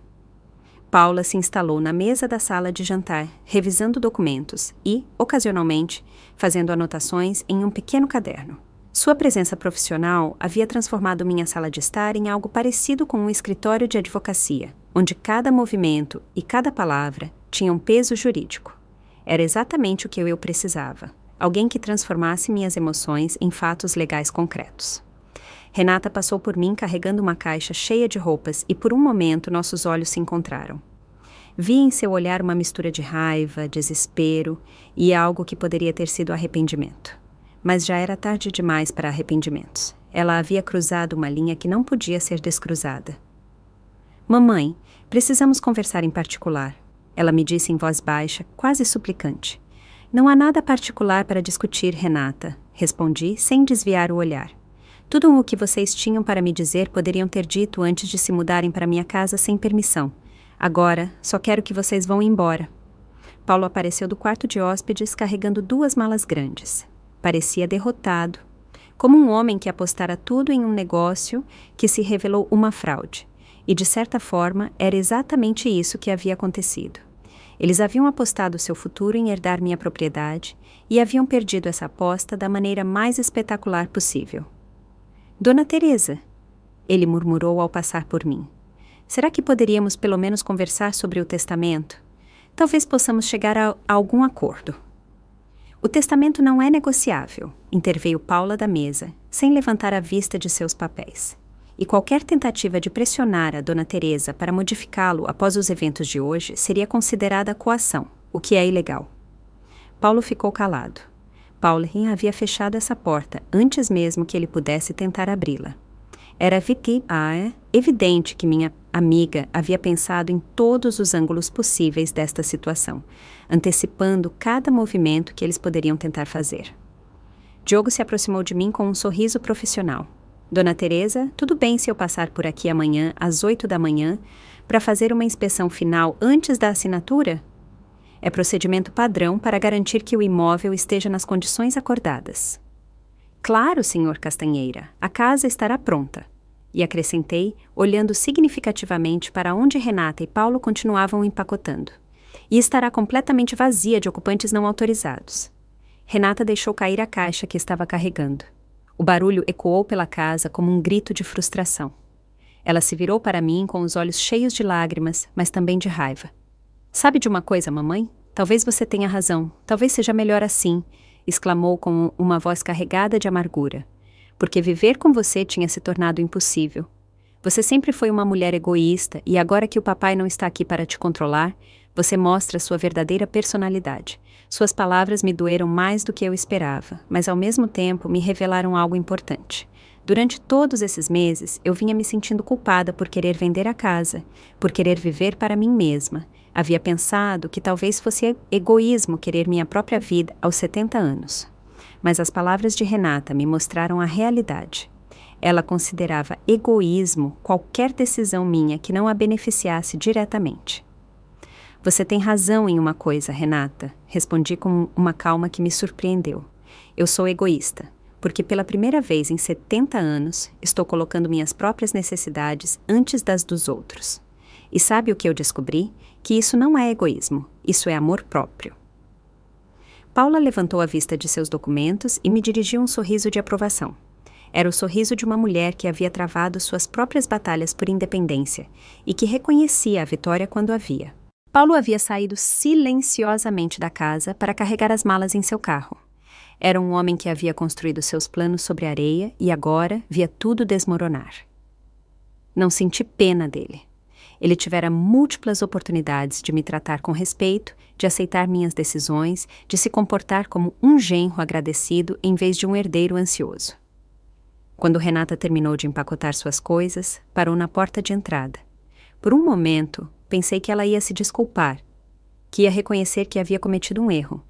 Paula se instalou na mesa da sala de jantar, revisando documentos e, ocasionalmente, fazendo anotações em um pequeno caderno. Sua presença profissional havia transformado minha sala de estar em algo parecido com um escritório de advocacia, onde cada movimento e cada palavra tinham peso jurídico. Era exatamente o que eu precisava. Alguém que transformasse minhas emoções em fatos legais concretos. Renata passou por mim carregando uma caixa cheia de roupas e por um momento nossos olhos se encontraram. Vi em seu olhar uma mistura de raiva, desespero e algo que poderia ter sido arrependimento. Mas já era tarde demais para arrependimentos. Ela havia cruzado uma linha que não podia ser descruzada. Mamãe, precisamos conversar em particular. Ela me disse em voz baixa, quase suplicante. Não há nada particular para discutir, Renata, respondi sem desviar o olhar. Tudo o que vocês tinham para me dizer poderiam ter dito antes de se mudarem para minha casa sem permissão. Agora, só quero que vocês vão embora. Paulo apareceu do quarto de hóspedes carregando 2 malas grandes. Parecia derrotado, como um homem que apostara tudo em um negócio que se revelou uma fraude. E, de certa forma, era exatamente isso que havia acontecido. Eles haviam apostado seu futuro em herdar minha propriedade e haviam perdido essa aposta da maneira mais espetacular possível. Dona Teresa, ele murmurou ao passar por mim. Será que poderíamos pelo menos conversar sobre o testamento? Talvez possamos chegar a algum acordo. O testamento não é negociável, interveio Paula da mesa, sem levantar a vista de seus papéis. E qualquer tentativa de pressionar a Dona Teresa para modificá-lo após os eventos de hoje seria considerada coação, o que é ilegal. Paulo ficou calado. Pauline havia fechado essa porta antes mesmo que ele pudesse tentar abri-la. Era evidente que minha amiga havia pensado em todos os ângulos possíveis desta situação, antecipando cada movimento que eles poderiam tentar fazer. Diogo se aproximou de mim com um sorriso profissional. Dona Teresa, tudo bem se eu passar por aqui amanhã às 8 da manhã para fazer uma inspeção final antes da assinatura? É procedimento padrão para garantir que o imóvel esteja nas condições acordadas. Claro, senhor Castanheira, a casa estará pronta. E acrescentei, olhando significativamente para onde Renata e Paulo continuavam empacotando. E estará completamente vazia de ocupantes não autorizados. Renata deixou cair a caixa que estava carregando. O barulho ecoou pela casa como um grito de frustração. Ela se virou para mim com os olhos cheios de lágrimas, mas também de raiva. Sabe de uma coisa, mamãe? Talvez você tenha razão. Talvez seja melhor assim, exclamou com uma voz carregada de amargura. Porque viver com você tinha se tornado impossível. Você sempre foi uma mulher egoísta e agora que o papai não está aqui para te controlar, você mostra sua verdadeira personalidade. Suas palavras me doeram mais do que eu esperava, mas ao mesmo tempo me revelaram algo importante. Durante todos esses meses, eu vinha me sentindo culpada por querer vender a casa, por querer viver para mim mesma. Havia pensado que talvez fosse egoísmo querer minha própria vida aos 70 anos. Mas as palavras de Renata me mostraram a realidade. Ela considerava egoísmo qualquer decisão minha que não a beneficiasse diretamente. Você tem razão em uma coisa, Renata, respondi com uma calma que me surpreendeu. Eu sou egoísta, porque pela primeira vez em 70 anos estou colocando minhas próprias necessidades antes das dos outros. E sabe o que eu descobri? Que isso não é egoísmo, isso é amor próprio. Paula levantou a vista de seus documentos e me dirigiu um sorriso de aprovação. Era o sorriso de uma mulher que havia travado suas próprias batalhas por independência e que reconhecia a vitória quando havia. Paulo havia saído silenciosamente da casa para carregar as malas em seu carro. Era um homem que havia construído seus planos sobre a areia e agora via tudo desmoronar. Não senti pena dele. Ele tivera múltiplas oportunidades de me tratar com respeito, de aceitar minhas decisões, de se comportar como um genro agradecido em vez de um herdeiro ansioso. Quando Renata terminou de empacotar suas coisas, parou na porta de entrada. Por um momento, pensei que ela ia se desculpar, que ia reconhecer que havia cometido um erro,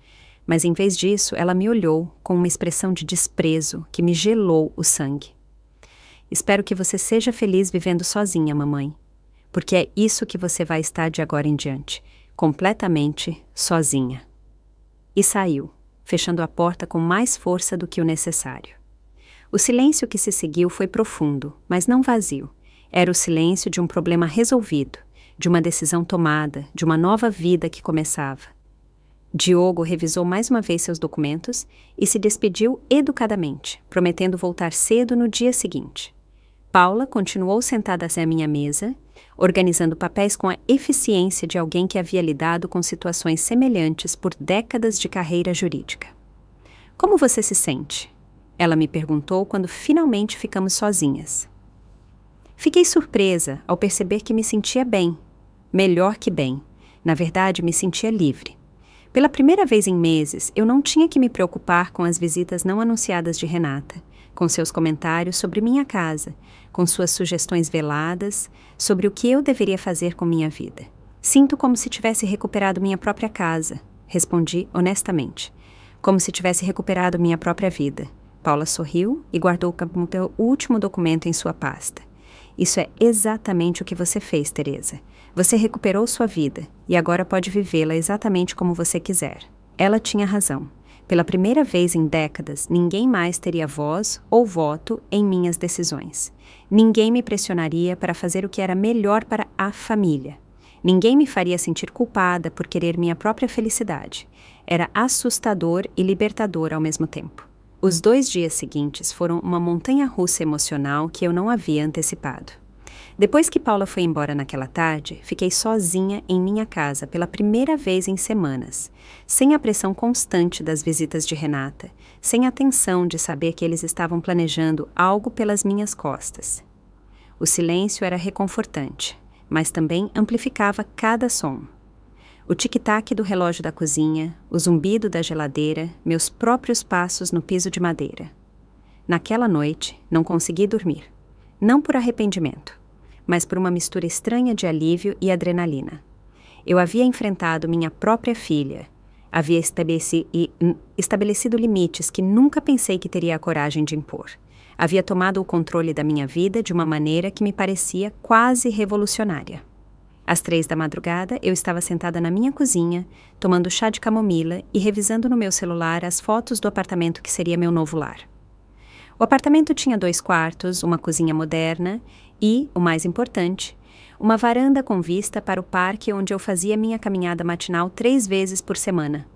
mas em vez disso, ela me olhou com uma expressão de desprezo que me gelou o sangue. Espero que você seja feliz vivendo sozinha, mamãe, porque é isso que você vai estar de agora em diante, completamente sozinha. E saiu, fechando a porta com mais força do que o necessário. O silêncio que se seguiu foi profundo, mas não vazio. Era o silêncio de um problema resolvido, de uma decisão tomada, de uma nova vida que começava. Diogo revisou mais uma vez seus documentos e se despediu educadamente, prometendo voltar cedo no dia seguinte. Paula continuou sentada à minha mesa, organizando papéis com a eficiência de alguém que havia lidado com situações semelhantes por décadas de carreira jurídica. Como você se sente? Ela me perguntou quando finalmente ficamos sozinhas. Fiquei surpresa ao perceber que me sentia bem, melhor que bem. Na verdade, me sentia livre. Pela primeira vez em meses, eu não tinha que me preocupar com as visitas não anunciadas de Renata, com seus comentários sobre minha casa, com suas sugestões veladas sobre o que eu deveria fazer com minha vida. Sinto como se tivesse recuperado minha própria casa, respondi honestamente. Como se tivesse recuperado minha própria vida. Paula sorriu e guardou o último documento em sua pasta. Isso é exatamente o que você fez, Teresa. Você recuperou sua vida e agora pode vivê-la exatamente como você quiser. Ela tinha razão. Pela primeira vez em décadas, ninguém mais teria voz ou voto em minhas decisões. Ninguém me pressionaria para fazer o que era melhor para a família. Ninguém me faria sentir culpada por querer minha própria felicidade. Era assustador e libertador ao mesmo tempo. Os 2 dias seguintes foram uma montanha-russa emocional que eu não havia antecipado. Depois que Paula foi embora naquela tarde, fiquei sozinha em minha casa pela primeira vez em semanas, sem a pressão constante das visitas de Renata, sem a tensão de saber que eles estavam planejando algo pelas minhas costas. O silêncio era reconfortante, mas também amplificava cada som. O tic-tac do relógio da cozinha, o zumbido da geladeira, meus próprios passos no piso de madeira. Naquela noite, não consegui dormir. Não por arrependimento, mas por uma mistura estranha de alívio e adrenalina. Eu havia enfrentado minha própria filha, havia estabelecido limites que nunca pensei que teria a coragem de impor. Havia tomado o controle da minha vida de uma maneira que me parecia quase revolucionária. Às 3 da madrugada, eu estava sentada na minha cozinha, tomando chá de camomila e revisando no meu celular as fotos do apartamento que seria meu novo lar. O apartamento tinha 2 quartos, uma cozinha moderna e, o mais importante, uma varanda com vista para o parque onde eu fazia minha caminhada matinal 3 vezes por semana.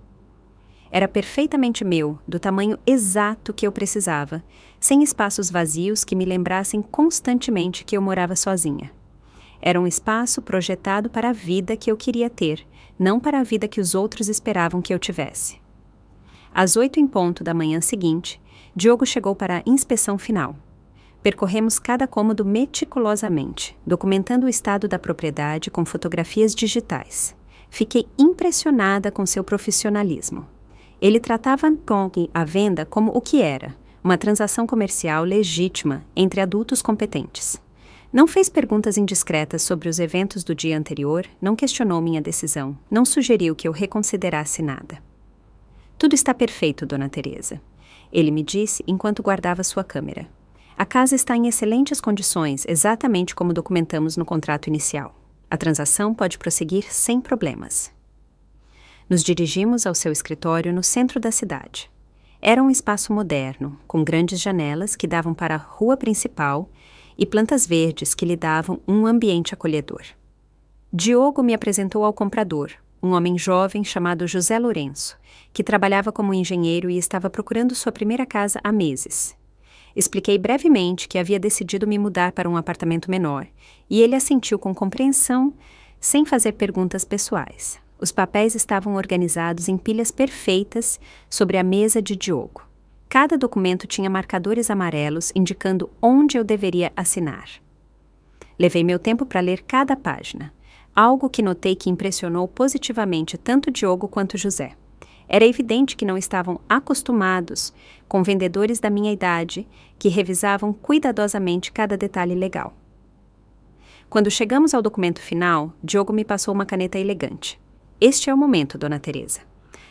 Era perfeitamente meu, do tamanho exato que eu precisava, sem espaços vazios que me lembrassem constantemente que eu morava sozinha. Era um espaço projetado para a vida que eu queria ter, não para a vida que os outros esperavam que eu tivesse. Às 8 em ponto da manhã seguinte, Diogo chegou para a inspeção final. Percorremos cada cômodo meticulosamente, documentando o estado da propriedade com fotografias digitais. Fiquei impressionada com seu profissionalismo. Ele tratava a venda como o que era, uma transação comercial legítima entre adultos competentes. Não fez perguntas indiscretas sobre os eventos do dia anterior, não questionou minha decisão, não sugeriu que eu reconsiderasse nada. Tudo está perfeito, Dona Teresa. Ele me disse enquanto guardava sua câmera. A casa está em excelentes condições, exatamente como documentamos no contrato inicial. A transação pode prosseguir sem problemas. Nos dirigimos ao seu escritório no centro da cidade. Era um espaço moderno, com grandes janelas que davam para a rua principal e plantas verdes que lhe davam um ambiente acolhedor. Diogo me apresentou ao comprador, um homem jovem chamado José Lourenço, que trabalhava como engenheiro e estava procurando sua primeira casa há meses. Expliquei brevemente que havia decidido me mudar para um apartamento menor, e ele assentiu com compreensão, sem fazer perguntas pessoais. Os papéis estavam organizados em pilhas perfeitas sobre a mesa de Diogo. Cada documento tinha marcadores amarelos indicando onde eu deveria assinar. Levei meu tempo para ler cada página, algo que notei que impressionou positivamente tanto Diogo quanto José. Era evidente que não estavam acostumados com vendedores da minha idade que revisavam cuidadosamente cada detalhe legal. Quando chegamos ao documento final, Diogo me passou uma caneta elegante. Este é o momento, Dona Teresa.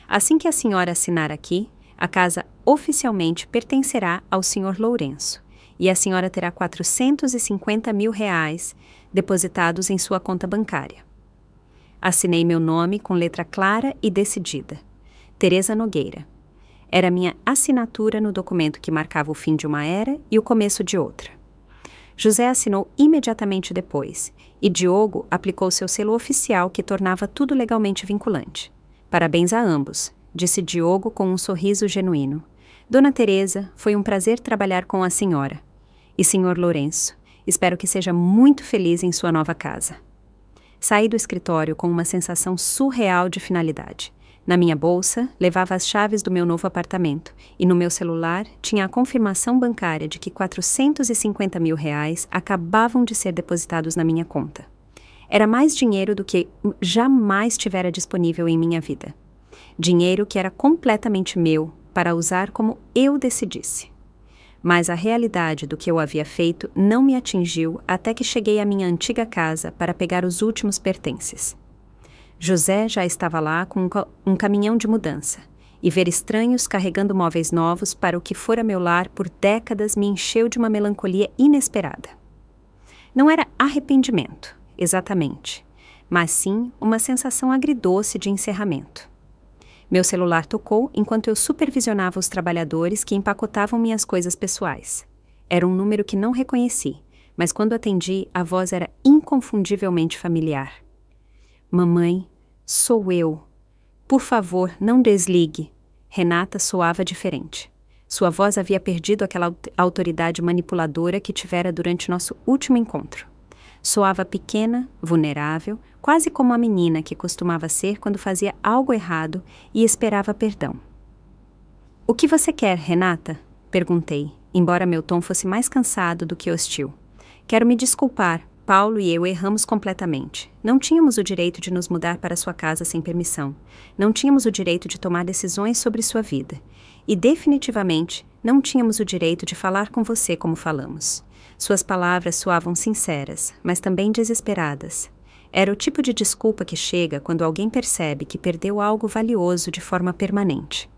Assim que a senhora assinar aqui, a casa oficialmente pertencerá ao Sr. Lourenço e a senhora terá R$ 450 mil depositados em sua conta bancária. Assinei meu nome com letra clara e decidida. Teresa Nogueira. Era minha assinatura no documento que marcava o fim de uma era e o começo de outra. José assinou imediatamente depois, e Diogo aplicou seu selo oficial que tornava tudo legalmente vinculante. Parabéns a ambos, disse Diogo com um sorriso genuíno. Dona Teresa, foi um prazer trabalhar com a senhora. E Sr. Lourenço, espero que seja muito feliz em sua nova casa. Saí do escritório com uma sensação surreal de finalidade. Na minha bolsa, levava as chaves do meu novo apartamento e no meu celular tinha a confirmação bancária de que R$ 450 mil acabavam de ser depositados na minha conta. Era mais dinheiro do que jamais tivera disponível em minha vida. Dinheiro que era completamente meu para usar como eu decidisse. Mas a realidade do que eu havia feito não me atingiu até que cheguei à minha antiga casa para pegar os últimos pertences. José já estava lá com um caminhão de mudança, e ver estranhos carregando móveis novos para o que fora meu lar por décadas me encheu de uma melancolia inesperada. Não era arrependimento, exatamente, mas sim uma sensação agridoce de encerramento. Meu celular tocou enquanto eu supervisionava os trabalhadores que empacotavam minhas coisas pessoais. Era um número que não reconheci, mas quando atendi, a voz era inconfundivelmente familiar. Mamãe, sou eu. Por favor, não desligue. Renata soava diferente. Sua voz havia perdido aquela autoridade manipuladora que tivera durante nosso último encontro. Soava pequena, vulnerável, quase como a menina que costumava ser quando fazia algo errado e esperava perdão. O que você quer, Renata? Perguntei, embora meu tom fosse mais cansado do que hostil. Quero me desculpar. Paulo e eu erramos completamente. Não tínhamos o direito de nos mudar para sua casa sem permissão. Não tínhamos o direito de tomar decisões sobre sua vida. E definitivamente não tínhamos o direito de falar com você como falamos. Suas palavras soavam sinceras, mas também desesperadas. Era o tipo de desculpa que chega quando alguém percebe que perdeu algo valioso de forma permanente.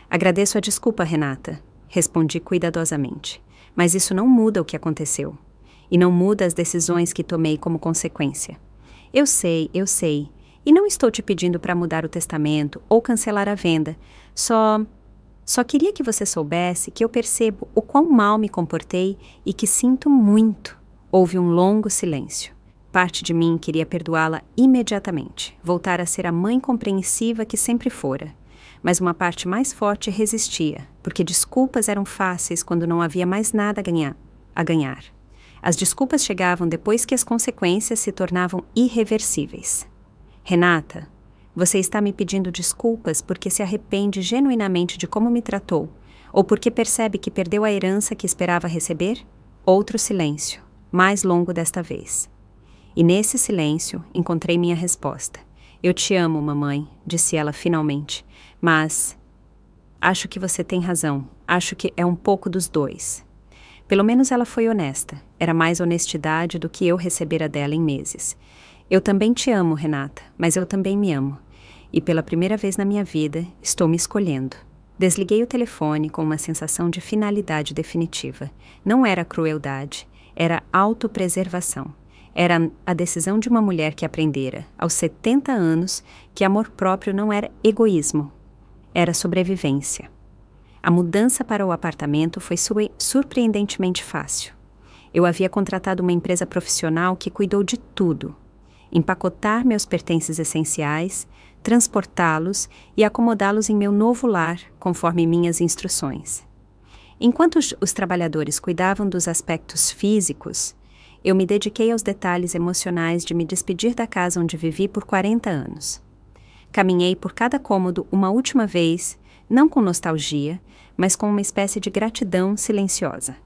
Agradeço a desculpa, Renata, respondi cuidadosamente. Mas isso não muda o que aconteceu. E não muda as decisões que tomei como consequência. Eu sei. E não estou te pedindo para mudar o testamento ou cancelar a venda. Só queria que você soubesse que eu percebo o quão mal me comportei e que sinto muito. Houve um longo silêncio. Parte de mim queria perdoá-la imediatamente, voltar a ser a mãe compreensiva que sempre fora. Mas uma parte mais forte resistia, porque desculpas eram fáceis quando não havia mais nada a ganhar. As desculpas chegavam depois que as consequências se tornavam irreversíveis. Renata, você está me pedindo desculpas porque se arrepende genuinamente de como me tratou, ou porque percebe que perdeu a herança que esperava receber? Outro silêncio, mais longo desta vez. E nesse silêncio encontrei minha resposta. Eu te amo, mamãe, disse ela finalmente, mas acho que você tem razão, acho que é um pouco dos dois. Pelo menos ela foi honesta. Era mais honestidade do que eu recebera dela em meses. Eu também te amo, Renata, mas eu também me amo. E pela primeira vez na minha vida, estou me escolhendo. Desliguei o telefone com uma sensação de finalidade definitiva. Não era crueldade, era autopreservação. Era a decisão de uma mulher que aprendera, aos 70 anos, que amor próprio não era egoísmo, era sobrevivência. A mudança para o apartamento foi surpreendentemente fácil. Eu havia contratado uma empresa profissional que cuidou de tudo. empacotar meus pertences essenciais, transportá-los e acomodá-los em meu novo lar, conforme minhas instruções. Enquanto os trabalhadores cuidavam dos aspectos físicos, eu me dediquei aos detalhes emocionais de me despedir da casa onde vivi por 40 anos. Caminhei por cada cômodo uma última vez, não com nostalgia, mas com uma espécie de gratidão silenciosa.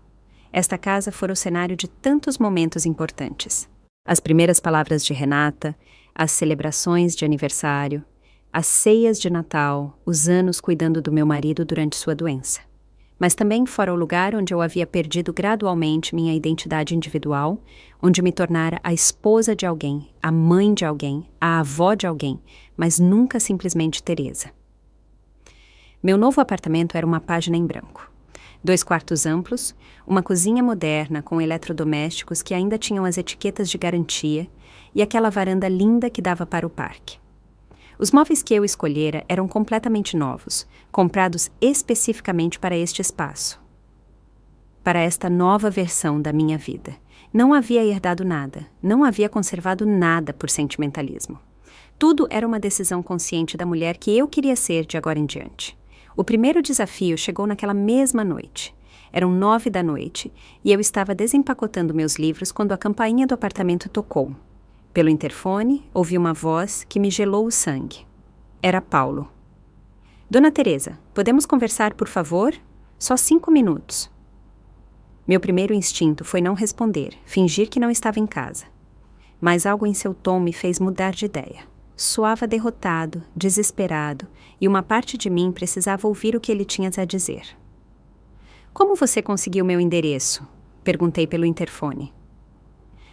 Esta casa fora o cenário de tantos momentos importantes. As primeiras palavras de Renata, as celebrações de aniversário, as ceias de Natal, os anos cuidando do meu marido durante sua doença. Mas também fora o lugar onde eu havia perdido gradualmente minha identidade individual, onde me tornara a esposa de alguém, a mãe de alguém, a avó de alguém, mas nunca simplesmente Teresa. Meu novo apartamento era uma página em branco. 2 quartos amplos, uma cozinha moderna com eletrodomésticos que ainda tinham as etiquetas de garantia e aquela varanda linda que dava para o parque. Os móveis que eu escolhera eram completamente novos, comprados especificamente para este espaço, para esta nova versão da minha vida. Não havia herdado nada, não havia conservado nada por sentimentalismo. Tudo era uma decisão consciente da mulher que eu queria ser de agora em diante. O primeiro desafio chegou naquela mesma noite. Eram 9 da noite e eu estava desempacotando meus livros quando a campainha do apartamento tocou. Pelo interfone, ouvi uma voz que me gelou o sangue. Era Paulo. Dona Teresa, podemos conversar, por favor? Só 5 minutos. Meu primeiro instinto foi não responder, fingir que não estava em casa. Mas algo em seu tom me fez mudar de ideia. Soava derrotado, desesperado, e uma parte de mim precisava ouvir o que ele tinha a dizer. Como você conseguiu meu endereço? Perguntei pelo interfone.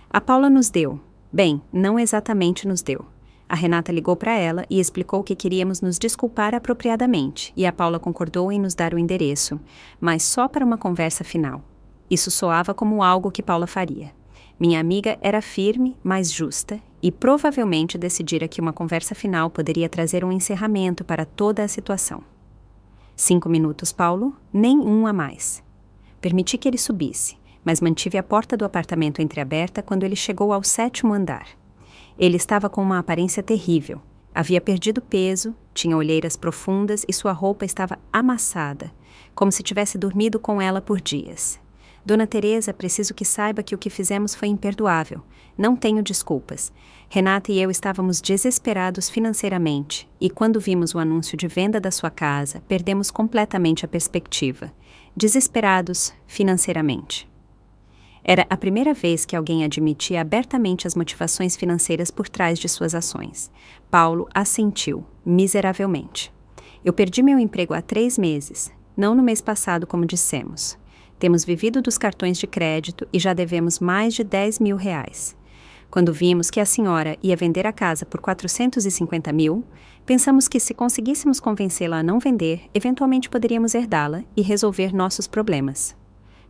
A Paula nos deu. Bem, não exatamente nos deu. A Renata ligou para ela e explicou que queríamos nos desculpar apropriadamente, e a Paula concordou em nos dar o endereço, mas só para uma conversa final. Isso soava como algo que Paula faria. Minha amiga era firme, mas justa, e provavelmente decidira que uma conversa final poderia trazer um encerramento para toda a situação. 5 minutos, Paulo, nem um a mais. Permiti que ele subisse, mas mantive a porta do apartamento entreaberta quando ele chegou ao 7º andar. Ele estava com uma aparência terrível. Havia perdido peso, tinha olheiras profundas e sua roupa estava amassada, como se tivesse dormido com ela por dias. Dona Teresa, preciso que saiba que o que fizemos foi imperdoável. Não tenho desculpas. Renata e eu estávamos desesperados financeiramente, e quando vimos o anúncio de venda da sua casa, perdemos completamente a perspectiva. Desesperados financeiramente. Era a primeira vez que alguém admitia abertamente as motivações financeiras por trás de suas ações. Paulo assentiu, miseravelmente. Eu perdi meu emprego há 3 meses, não no mês passado como dissemos. Temos vivido dos cartões de crédito e já devemos mais de 10 mil reais. Quando vimos que a senhora ia vender a casa por 450 mil, pensamos que se conseguíssemos convencê-la a não vender, eventualmente poderíamos herdá-la e resolver nossos problemas.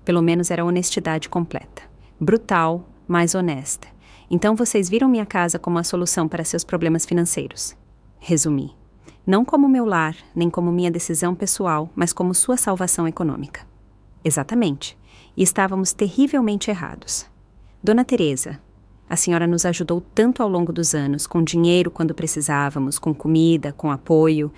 Pelo menos era honestidade completa. Brutal, mas honesta. Então vocês viram minha casa como a solução para seus problemas financeiros. Resumi. Não como meu lar, nem como minha decisão pessoal, mas como sua salvação econômica. Exatamente. E estávamos terrivelmente errados. Dona Teresa, a senhora nos ajudou tanto ao longo dos anos, com dinheiro quando precisávamos, com comida, com apoio.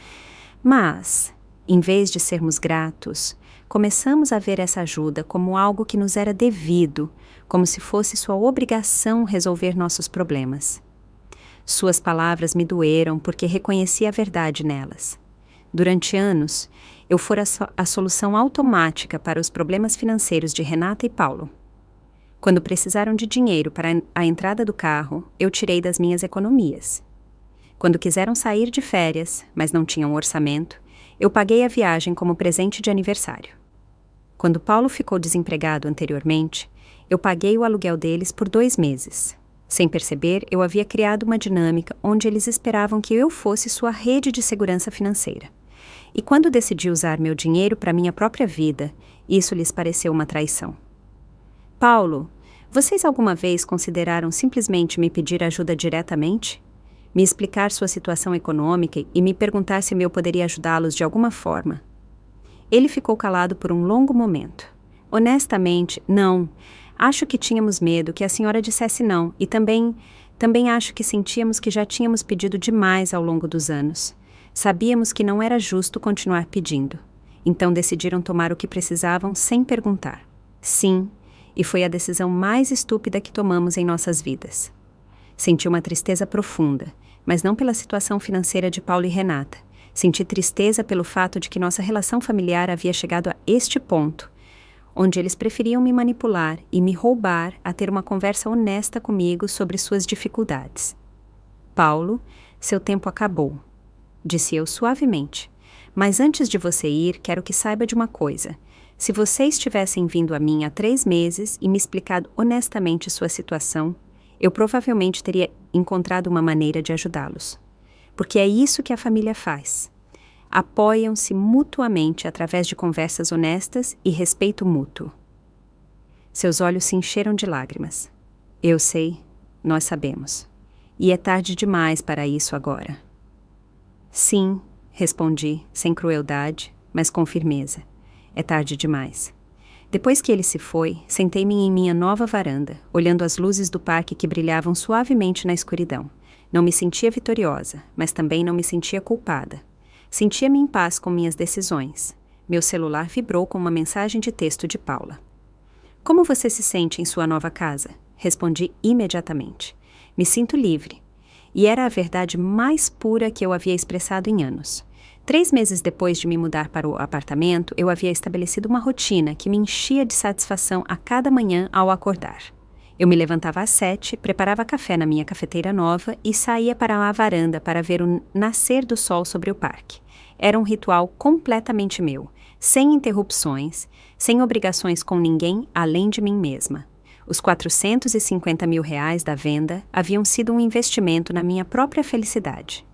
Mas, em vez de sermos gratos, começamos a ver essa ajuda como algo que nos era devido, como se fosse sua obrigação resolver nossos problemas. Suas palavras me doeram porque reconheci a verdade nelas. Durante anos, eu fora a solução automática para os problemas financeiros de Renata e Paulo. Quando precisaram de dinheiro para a entrada do carro, eu tirei das minhas economias. Quando quiseram sair de férias, mas não tinham orçamento, eu paguei a viagem como presente de aniversário. Quando Paulo ficou desempregado anteriormente, eu paguei o aluguel deles por 2 meses. Sem perceber, eu havia criado uma dinâmica onde eles esperavam que eu fosse sua rede de segurança financeira. E quando decidi usar meu dinheiro para minha própria vida, isso lhes pareceu uma traição. Paulo, vocês alguma vez consideraram simplesmente me pedir ajuda diretamente? Me explicar sua situação econômica e me perguntar se eu poderia ajudá-los de alguma forma? Ele ficou calado por um longo momento. Honestamente, não. Acho que tínhamos medo que a senhora dissesse não e também Também acho que sentíamos que já tínhamos pedido demais ao longo dos anos. Sabíamos que não era justo continuar pedindo. Então decidiram tomar o que precisavam sem perguntar. Sim, e foi a decisão mais estúpida que tomamos em nossas vidas. Senti uma tristeza profunda, mas não pela situação financeira de Paulo e Renata. Senti tristeza pelo fato de que nossa relação familiar havia chegado a este ponto, onde eles preferiam me manipular e me roubar a ter uma conversa honesta comigo sobre suas dificuldades. Paulo, seu tempo acabou, disse eu suavemente. Mas antes de você ir, quero que saiba de uma coisa. Se vocês tivessem vindo a mim há 3 meses e me explicado honestamente sua situação, eu provavelmente teria encontrado uma maneira de ajudá-los. Porque é isso que a família faz. Apoiam-se mutuamente através de conversas honestas e respeito mútuo. Seus olhos se encheram de lágrimas. Eu sei, nós sabemos. E é tarde demais para isso agora. Sim, respondi, sem crueldade, mas com firmeza. É tarde demais. Depois que ele se foi, sentei-me em minha nova varanda, olhando as luzes do parque que brilhavam suavemente na escuridão. Não me sentia vitoriosa, mas também não me sentia culpada. Sentia-me em paz com minhas decisões. Meu celular vibrou com uma mensagem de texto de Paula. Como você se sente em sua nova casa? Respondi imediatamente. Me sinto livre. E era a verdade mais pura que eu havia expressado em anos. 3 meses depois de me mudar para o apartamento, eu havia estabelecido uma rotina que me enchia de satisfação a cada manhã ao acordar. Eu me levantava às 7, preparava café na minha cafeteira nova e saía para a varanda para ver o nascer do sol sobre o parque. Era um ritual completamente meu, sem interrupções, sem obrigações com ninguém além de mim mesma. Os R$450 mil da venda haviam sido um investimento na minha própria felicidade.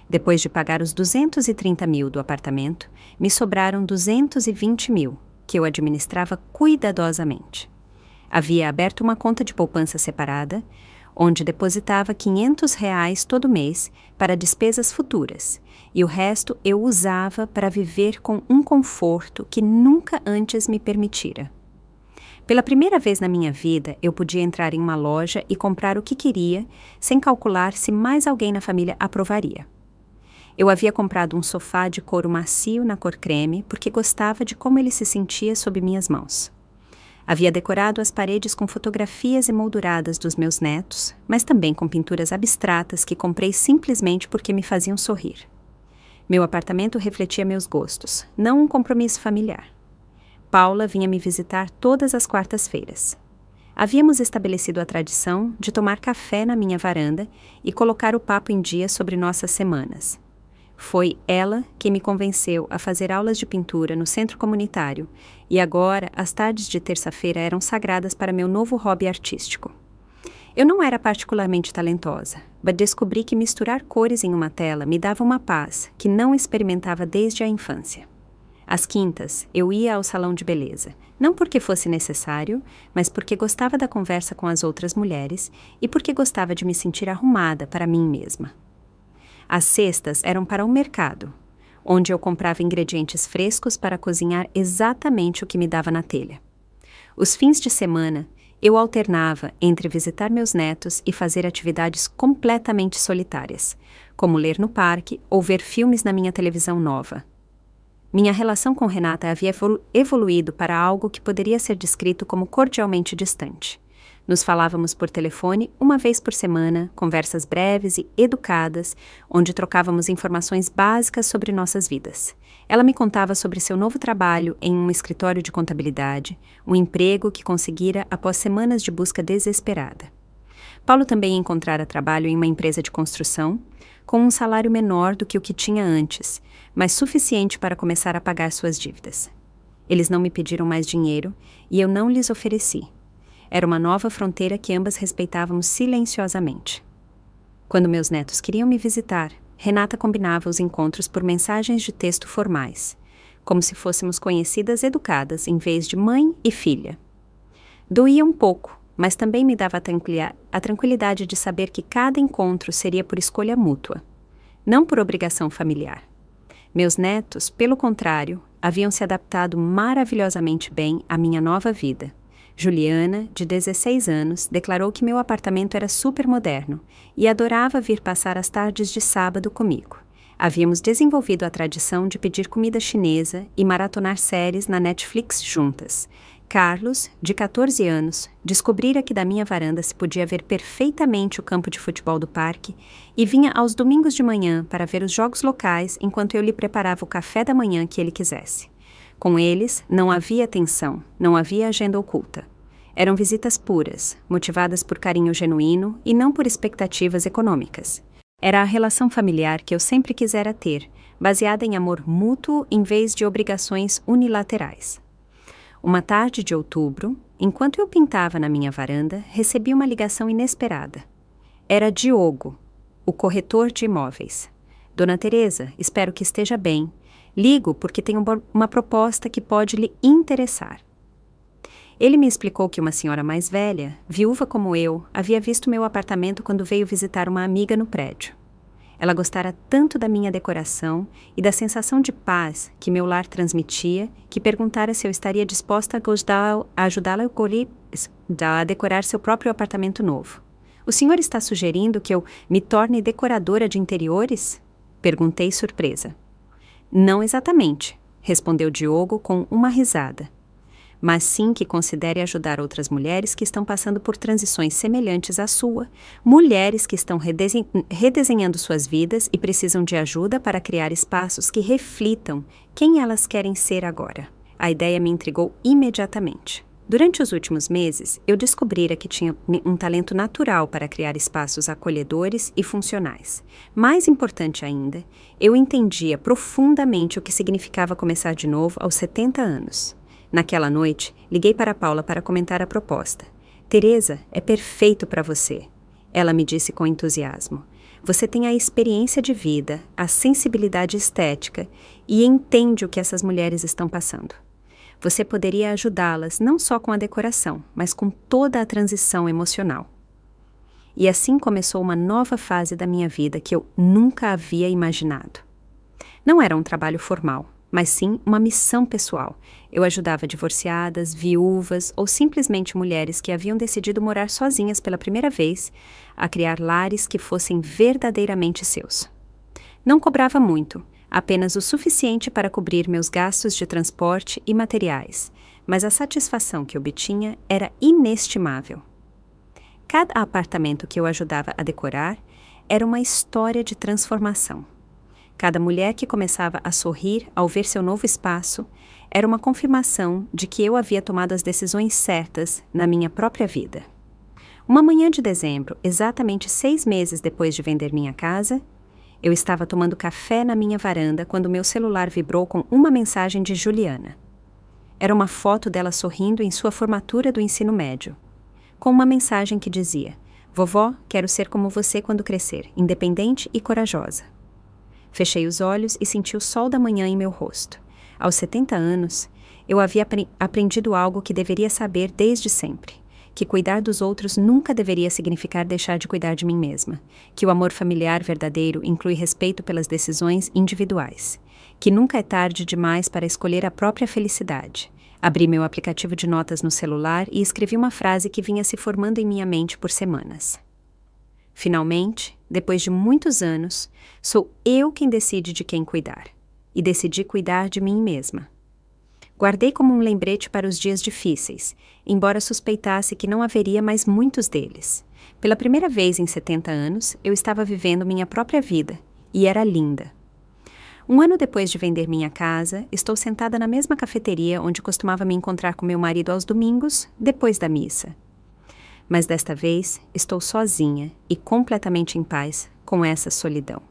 Depois de pagar os 230 mil do apartamento, me sobraram 220 mil, que eu administrava cuidadosamente. Havia aberto uma conta de poupança separada, onde depositava R$500 todo mês para despesas futuras, e o resto eu usava para viver com um conforto que nunca antes me permitira. Pela primeira vez na minha vida, eu podia entrar em uma loja e comprar o que queria, sem calcular se mais alguém na família aprovaria. Eu havia comprado um sofá de couro macio na cor creme porque gostava de como ele se sentia sob minhas mãos. Havia decorado as paredes com fotografias emolduradas dos meus netos, mas também com pinturas abstratas que comprei simplesmente porque me faziam sorrir. Meu apartamento refletia meus gostos, não um compromisso familiar. Paula vinha me visitar todas as quartas-feiras. Havíamos estabelecido a tradição de tomar café na minha varanda e colocar o papo em dia sobre nossas semanas. Foi ela que me convenceu a fazer aulas de pintura no centro comunitário e agora as tardes de terça-feira eram sagradas para meu novo hobby artístico. Eu não era particularmente talentosa, mas descobri que misturar cores em uma tela me dava uma paz que não experimentava desde a infância. Às quintas, eu ia ao salão de beleza, não porque fosse necessário, mas porque gostava da conversa com as outras mulheres e porque gostava de me sentir arrumada para mim mesma. As sextas eram para o mercado, onde eu comprava ingredientes frescos para cozinhar exatamente o que me dava na telha. Os fins de semana, eu alternava entre visitar meus netos e fazer atividades completamente solitárias, como ler no parque ou ver filmes na minha televisão nova. Minha relação com Renata havia evoluído para algo que poderia ser descrito como cordialmente distante. Nos falávamos por telefone 1 vez por semana, conversas breves e educadas, onde trocávamos informações básicas sobre nossas vidas. Ela me contava sobre seu novo trabalho em um escritório de contabilidade, um emprego que conseguira após semanas de busca desesperada. Paulo também encontrara trabalho em uma empresa de construção, com um salário menor do que o que tinha antes, mas suficiente para começar a pagar suas dívidas. Eles não me pediram mais dinheiro e eu não lhes ofereci. Era uma nova fronteira que ambas respeitávamos silenciosamente. Quando meus netos queriam me visitar, Renata combinava os encontros por mensagens de texto formais, como se fôssemos conhecidas educadas em vez de mãe e filha. Doía um pouco, mas também me dava a tranquilidade de saber que cada encontro seria por escolha mútua, não por obrigação familiar. Meus netos, pelo contrário, haviam se adaptado maravilhosamente bem à minha nova vida. Juliana, de 16 anos, declarou que meu apartamento era super moderno e adorava vir passar as tardes de sábado comigo. Havíamos desenvolvido a tradição de pedir comida chinesa e maratonar séries na Netflix juntas. Carlos, de 14 anos, descobrira que da minha varanda se podia ver perfeitamente o campo de futebol do parque e vinha aos domingos de manhã para ver os jogos locais enquanto eu lhe preparava o café da manhã que ele quisesse. Com eles, não havia tensão, não havia agenda oculta. Eram visitas puras, motivadas por carinho genuíno e não por expectativas econômicas. Era a relação familiar que eu sempre quisera ter, baseada em amor mútuo em vez de obrigações unilaterais. Uma tarde de outubro, enquanto eu pintava na minha varanda, recebi uma ligação inesperada. Era Diogo, o corretor de imóveis. Dona Teresa, espero que esteja bem. Ligo porque tenho uma proposta que pode lhe interessar. Ele me explicou que uma senhora mais velha, viúva como eu, havia visto meu apartamento quando veio visitar uma amiga no prédio. Ela gostara tanto da minha decoração e da sensação de paz que meu lar transmitia, que perguntara se eu estaria disposta a ajudá-la a decorar seu próprio apartamento novo. O senhor está sugerindo que eu me torne decoradora de interiores? Perguntei surpresa. Não exatamente, respondeu Diogo com uma risada. Mas sim que considere ajudar outras mulheres que estão passando por transições semelhantes à sua, mulheres que estão redesenhando suas vidas e precisam de ajuda para criar espaços que reflitam quem elas querem ser agora. A ideia me intrigou imediatamente. Durante os últimos meses, eu descobrira que tinha um talento natural para criar espaços acolhedores e funcionais. Mais importante ainda, eu entendia profundamente o que significava começar de novo aos 70 anos. Naquela noite, liguei para Paula para comentar a proposta. Teresa, é perfeito para você. Ela me disse com entusiasmo. Você tem a experiência de vida, a sensibilidade estética e entende o que essas mulheres estão passando. Você poderia ajudá-las não só com a decoração, mas com toda a transição emocional. E assim começou uma nova fase da minha vida que eu nunca havia imaginado. Não era um trabalho formal, mas sim uma missão pessoal. Eu ajudava divorciadas, viúvas ou simplesmente mulheres que haviam decidido morar sozinhas pela primeira vez a criar lares que fossem verdadeiramente seus. Não cobrava muito, apenas o suficiente para cobrir meus gastos de transporte e materiais, mas a satisfação que obtinha era inestimável. Cada apartamento que eu ajudava a decorar era uma história de transformação. Cada mulher que começava a sorrir ao ver seu novo espaço era uma confirmação de que eu havia tomado as decisões certas na minha própria vida. Uma manhã de dezembro, exatamente 6 meses depois de vender minha casa, eu estava tomando café na minha varanda quando meu celular vibrou com uma mensagem de Juliana. Era uma foto dela sorrindo em sua formatura do ensino médio, com uma mensagem que dizia: "Vovó, quero ser como você quando crescer, independente e corajosa." Fechei os olhos e senti o sol da manhã em meu rosto. Aos 70 anos, eu havia aprendido algo que deveria saber desde sempre. Que cuidar dos outros nunca deveria significar deixar de cuidar de mim mesma. Que o amor familiar verdadeiro inclui respeito pelas decisões individuais. Que nunca é tarde demais para escolher a própria felicidade. Abri meu aplicativo de notas no celular e escrevi uma frase que vinha se formando em minha mente por semanas. Finalmente, depois de muitos anos, sou eu quem decide de quem cuidar. E decidi cuidar de mim mesma. Guardei como um lembrete para os dias difíceis, embora suspeitasse que não haveria mais muitos deles. Pela primeira vez em 70 anos, eu estava vivendo minha própria vida, e era linda. Um ano depois de vender minha casa, estou sentada na mesma cafeteria onde costumava me encontrar com meu marido aos domingos, depois da missa. Mas desta vez, estou sozinha e completamente em paz com essa solidão.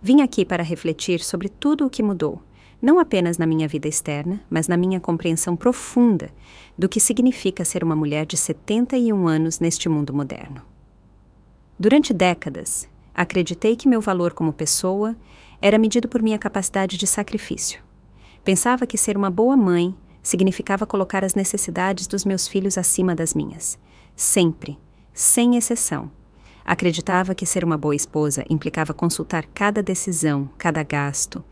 Vim aqui para refletir sobre tudo o que mudou, não apenas na minha vida externa, mas na minha compreensão profunda do que significa ser uma mulher de 71 anos neste mundo moderno. Durante décadas, acreditei que meu valor como pessoa era medido por minha capacidade de sacrifício. Pensava que ser uma boa mãe significava colocar as necessidades dos meus filhos acima das minhas. Sempre, sem exceção. Acreditava que ser uma boa esposa implicava consultar cada decisão, cada gasto,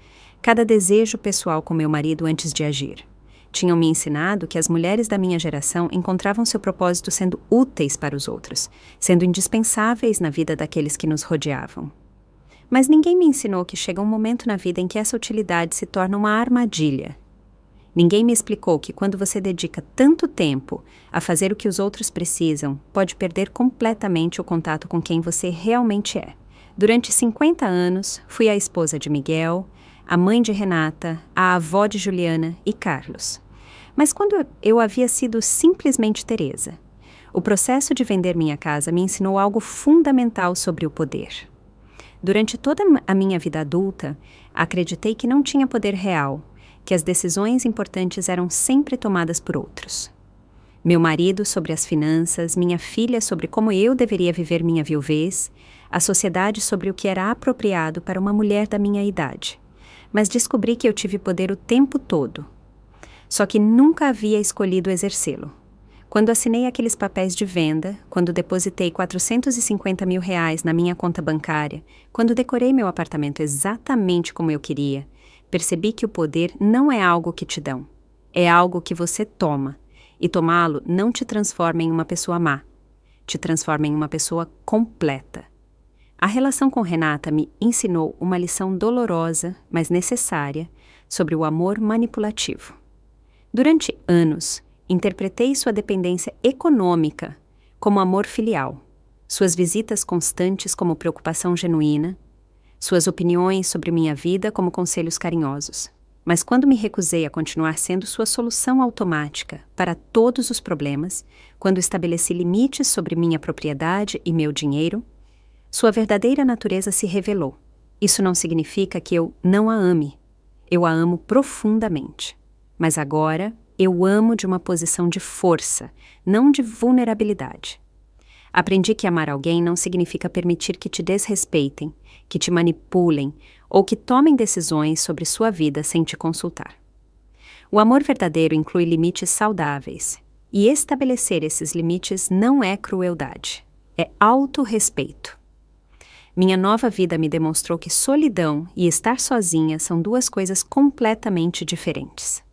cada desejo pessoal com meu marido antes de agir. Tinham me ensinado que as mulheres da minha geração encontravam seu propósito sendo úteis para os outros, sendo indispensáveis na vida daqueles que nos rodeavam. Mas ninguém me ensinou que chega um momento na vida em que essa utilidade se torna uma armadilha. Ninguém me explicou que quando você dedica tanto tempo a fazer o que os outros precisam, pode perder completamente o contato com quem você realmente é. Durante 50 anos, fui a esposa de Miguel, a mãe de Renata, a avó de Juliana e Carlos. Mas quando eu havia sido simplesmente Teresa, o processo de vender minha casa me ensinou algo fundamental sobre o poder. Durante toda a minha vida adulta, acreditei que não tinha poder real, que as decisões importantes eram sempre tomadas por outros. Meu marido sobre as finanças, minha filha sobre como eu deveria viver minha viuvez, a sociedade sobre o que era apropriado para uma mulher da minha idade. Mas descobri que eu tive poder o tempo todo. Só que nunca havia escolhido exercê-lo. Quando assinei aqueles papéis de venda, quando depositei R$450 mil na minha conta bancária, quando decorei meu apartamento exatamente como eu queria, percebi que o poder não é algo que te dão, é algo que você toma, e tomá-lo não te transforma em uma pessoa má, te transforma em uma pessoa completa. A relação com Renata me ensinou uma lição dolorosa, mas necessária, sobre o amor manipulativo. Durante anos, interpretei sua dependência econômica como amor filial, suas visitas constantes como preocupação genuína, suas opiniões sobre minha vida como conselhos carinhosos. Mas quando me recusei a continuar sendo sua solução automática para todos os problemas, quando estabeleci limites sobre minha propriedade e meu dinheiro, sua verdadeira natureza se revelou. Isso não significa que eu não a ame. Eu a amo profundamente. Mas agora, eu amo de uma posição de força, não de vulnerabilidade. Aprendi que amar alguém não significa permitir que te desrespeitem, que te manipulem ou que tomem decisões sobre sua vida sem te consultar. O amor verdadeiro inclui limites saudáveis, e estabelecer esses limites não é crueldade, é autorrespeito. Minha nova vida me demonstrou que solidão e estar sozinha são duas coisas completamente diferentes.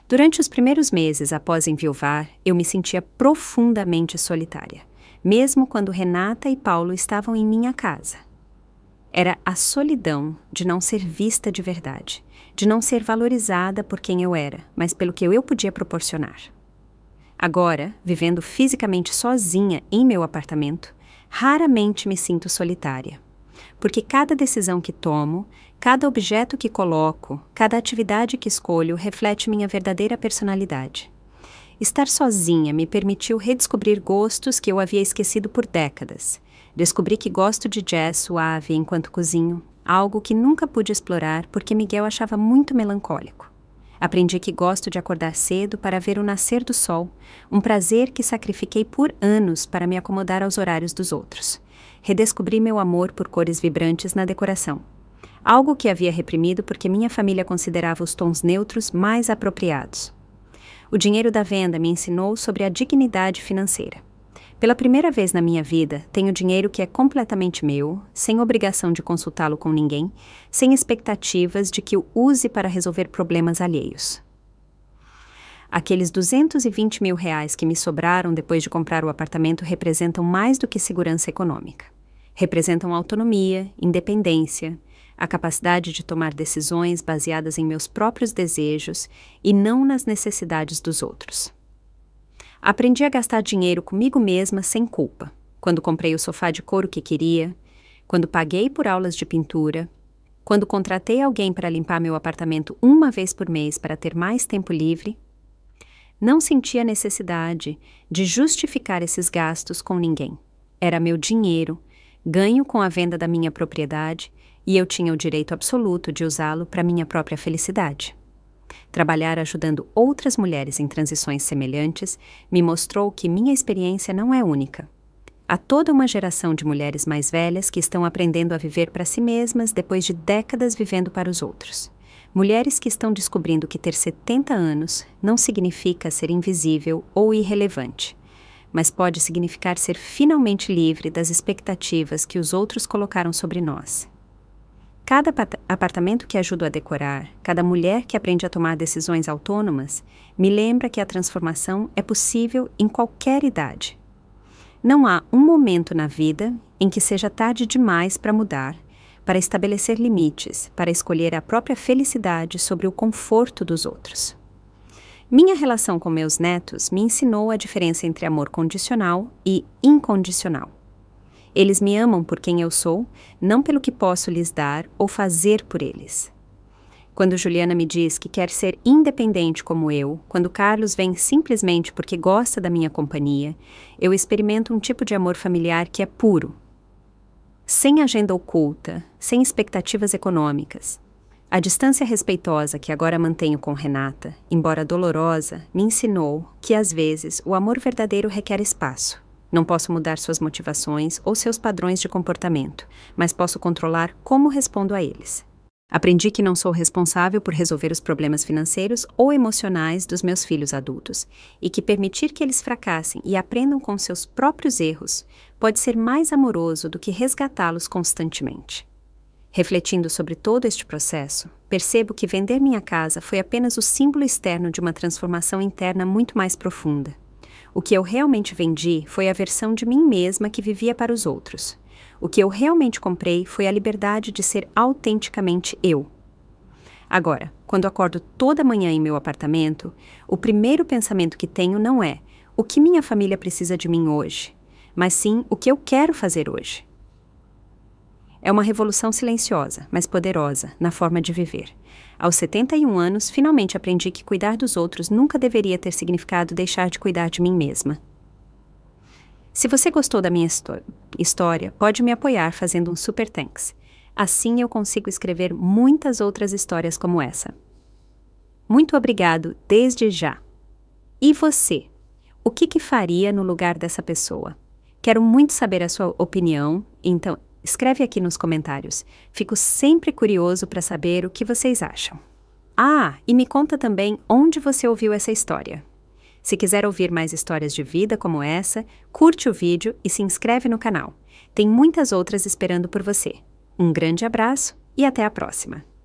Durante os primeiros meses após enviuvar, eu me sentia profundamente solitária, mesmo quando Renata e Paulo estavam em minha casa. Era a solidão de não ser vista de verdade, de não ser valorizada por quem eu era, mas pelo que eu podia proporcionar. Agora, vivendo fisicamente sozinha em meu apartamento, raramente me sinto solitária, porque cada decisão que tomo, cada objeto que coloco, cada atividade que escolho reflete minha verdadeira personalidade. Estar sozinha me permitiu redescobrir gostos que eu havia esquecido por décadas. Descobri que gosto de jazz suave enquanto cozinho, algo que nunca pude explorar porque Miguel achava muito melancólico. Aprendi que gosto de acordar cedo para ver o nascer do sol, um prazer que sacrifiquei por anos para me acomodar aos horários dos outros. Redescobri meu amor por cores vibrantes na decoração, algo que havia reprimido porque minha família considerava os tons neutros mais apropriados. O dinheiro da venda me ensinou sobre a dignidade financeira. Pela primeira vez na minha vida, tenho dinheiro que é completamente meu, sem obrigação de consultá-lo com ninguém, sem expectativas de que o use para resolver problemas alheios. Aqueles R$220 mil que me sobraram depois de comprar o apartamento representam mais do que segurança econômica. Representam autonomia, independência, a capacidade de tomar decisões baseadas em meus próprios desejos e não nas necessidades dos outros. Aprendi a gastar dinheiro comigo mesma sem culpa, quando comprei o sofá de couro que queria, quando paguei por aulas de pintura, quando contratei alguém para limpar meu apartamento uma vez por mês para ter mais tempo livre. Não sentia a necessidade de justificar esses gastos com ninguém. Era meu dinheiro, ganho com a venda da minha propriedade, e eu tinha o direito absoluto de usá-lo para minha própria felicidade. Trabalhar ajudando outras mulheres em transições semelhantes me mostrou que minha experiência não é única. Há toda uma geração de mulheres mais velhas que estão aprendendo a viver para si mesmas depois de décadas vivendo para os outros. Mulheres que estão descobrindo que ter 70 anos não significa ser invisível ou irrelevante, mas pode significar ser finalmente livre das expectativas que os outros colocaram sobre nós. Cada apartamento que ajudo a decorar, cada mulher que aprende a tomar decisões autônomas, me lembra que a transformação é possível em qualquer idade. Não há um momento na vida em que seja tarde demais para mudar, para estabelecer limites, para escolher a própria felicidade sobre o conforto dos outros. Minha relação com meus netos me ensinou a diferença entre amor condicional e incondicional. Eles me amam por quem eu sou, não pelo que posso lhes dar ou fazer por eles. Quando Juliana me diz que quer ser independente como eu, quando Carlos vem simplesmente porque gosta da minha companhia, eu experimento um tipo de amor familiar que é puro. Sem agenda oculta, sem expectativas econômicas. A distância respeitosa que agora mantenho com Renata, embora dolorosa, me ensinou que, às vezes, o amor verdadeiro requer espaço. Não posso mudar suas motivações ou seus padrões de comportamento, mas posso controlar como respondo a eles. Aprendi que não sou responsável por resolver os problemas financeiros ou emocionais dos meus filhos adultos, e que permitir que eles fracassem e aprendam com seus próprios erros pode ser mais amoroso do que resgatá-los constantemente. Refletindo sobre todo este processo, percebo que vender minha casa foi apenas o símbolo externo de uma transformação interna muito mais profunda. O que eu realmente vendi foi a versão de mim mesma que vivia para os outros. O que eu realmente comprei foi a liberdade de ser autenticamente eu. Agora, quando acordo toda manhã em meu apartamento, o primeiro pensamento que tenho não é o que minha família precisa de mim hoje, mas sim o que eu quero fazer hoje. É uma revolução silenciosa, mas poderosa, na forma de viver. Aos 71 anos, finalmente aprendi que cuidar dos outros nunca deveria ter significado deixar de cuidar de mim mesma. Se você gostou da minha história, pode me apoiar fazendo um super thanks. Assim eu consigo escrever muitas outras histórias como essa. Muito obrigado desde já. E você? O que faria no lugar dessa pessoa? Quero muito saber a sua opinião, então escreve aqui nos comentários. Fico sempre curioso para saber o que vocês acham. E me conta também onde você ouviu essa história. Se quiser ouvir mais histórias de vida como essa, curte o vídeo e se inscreve no canal. Tem muitas outras esperando por você. Um grande abraço e até a próxima!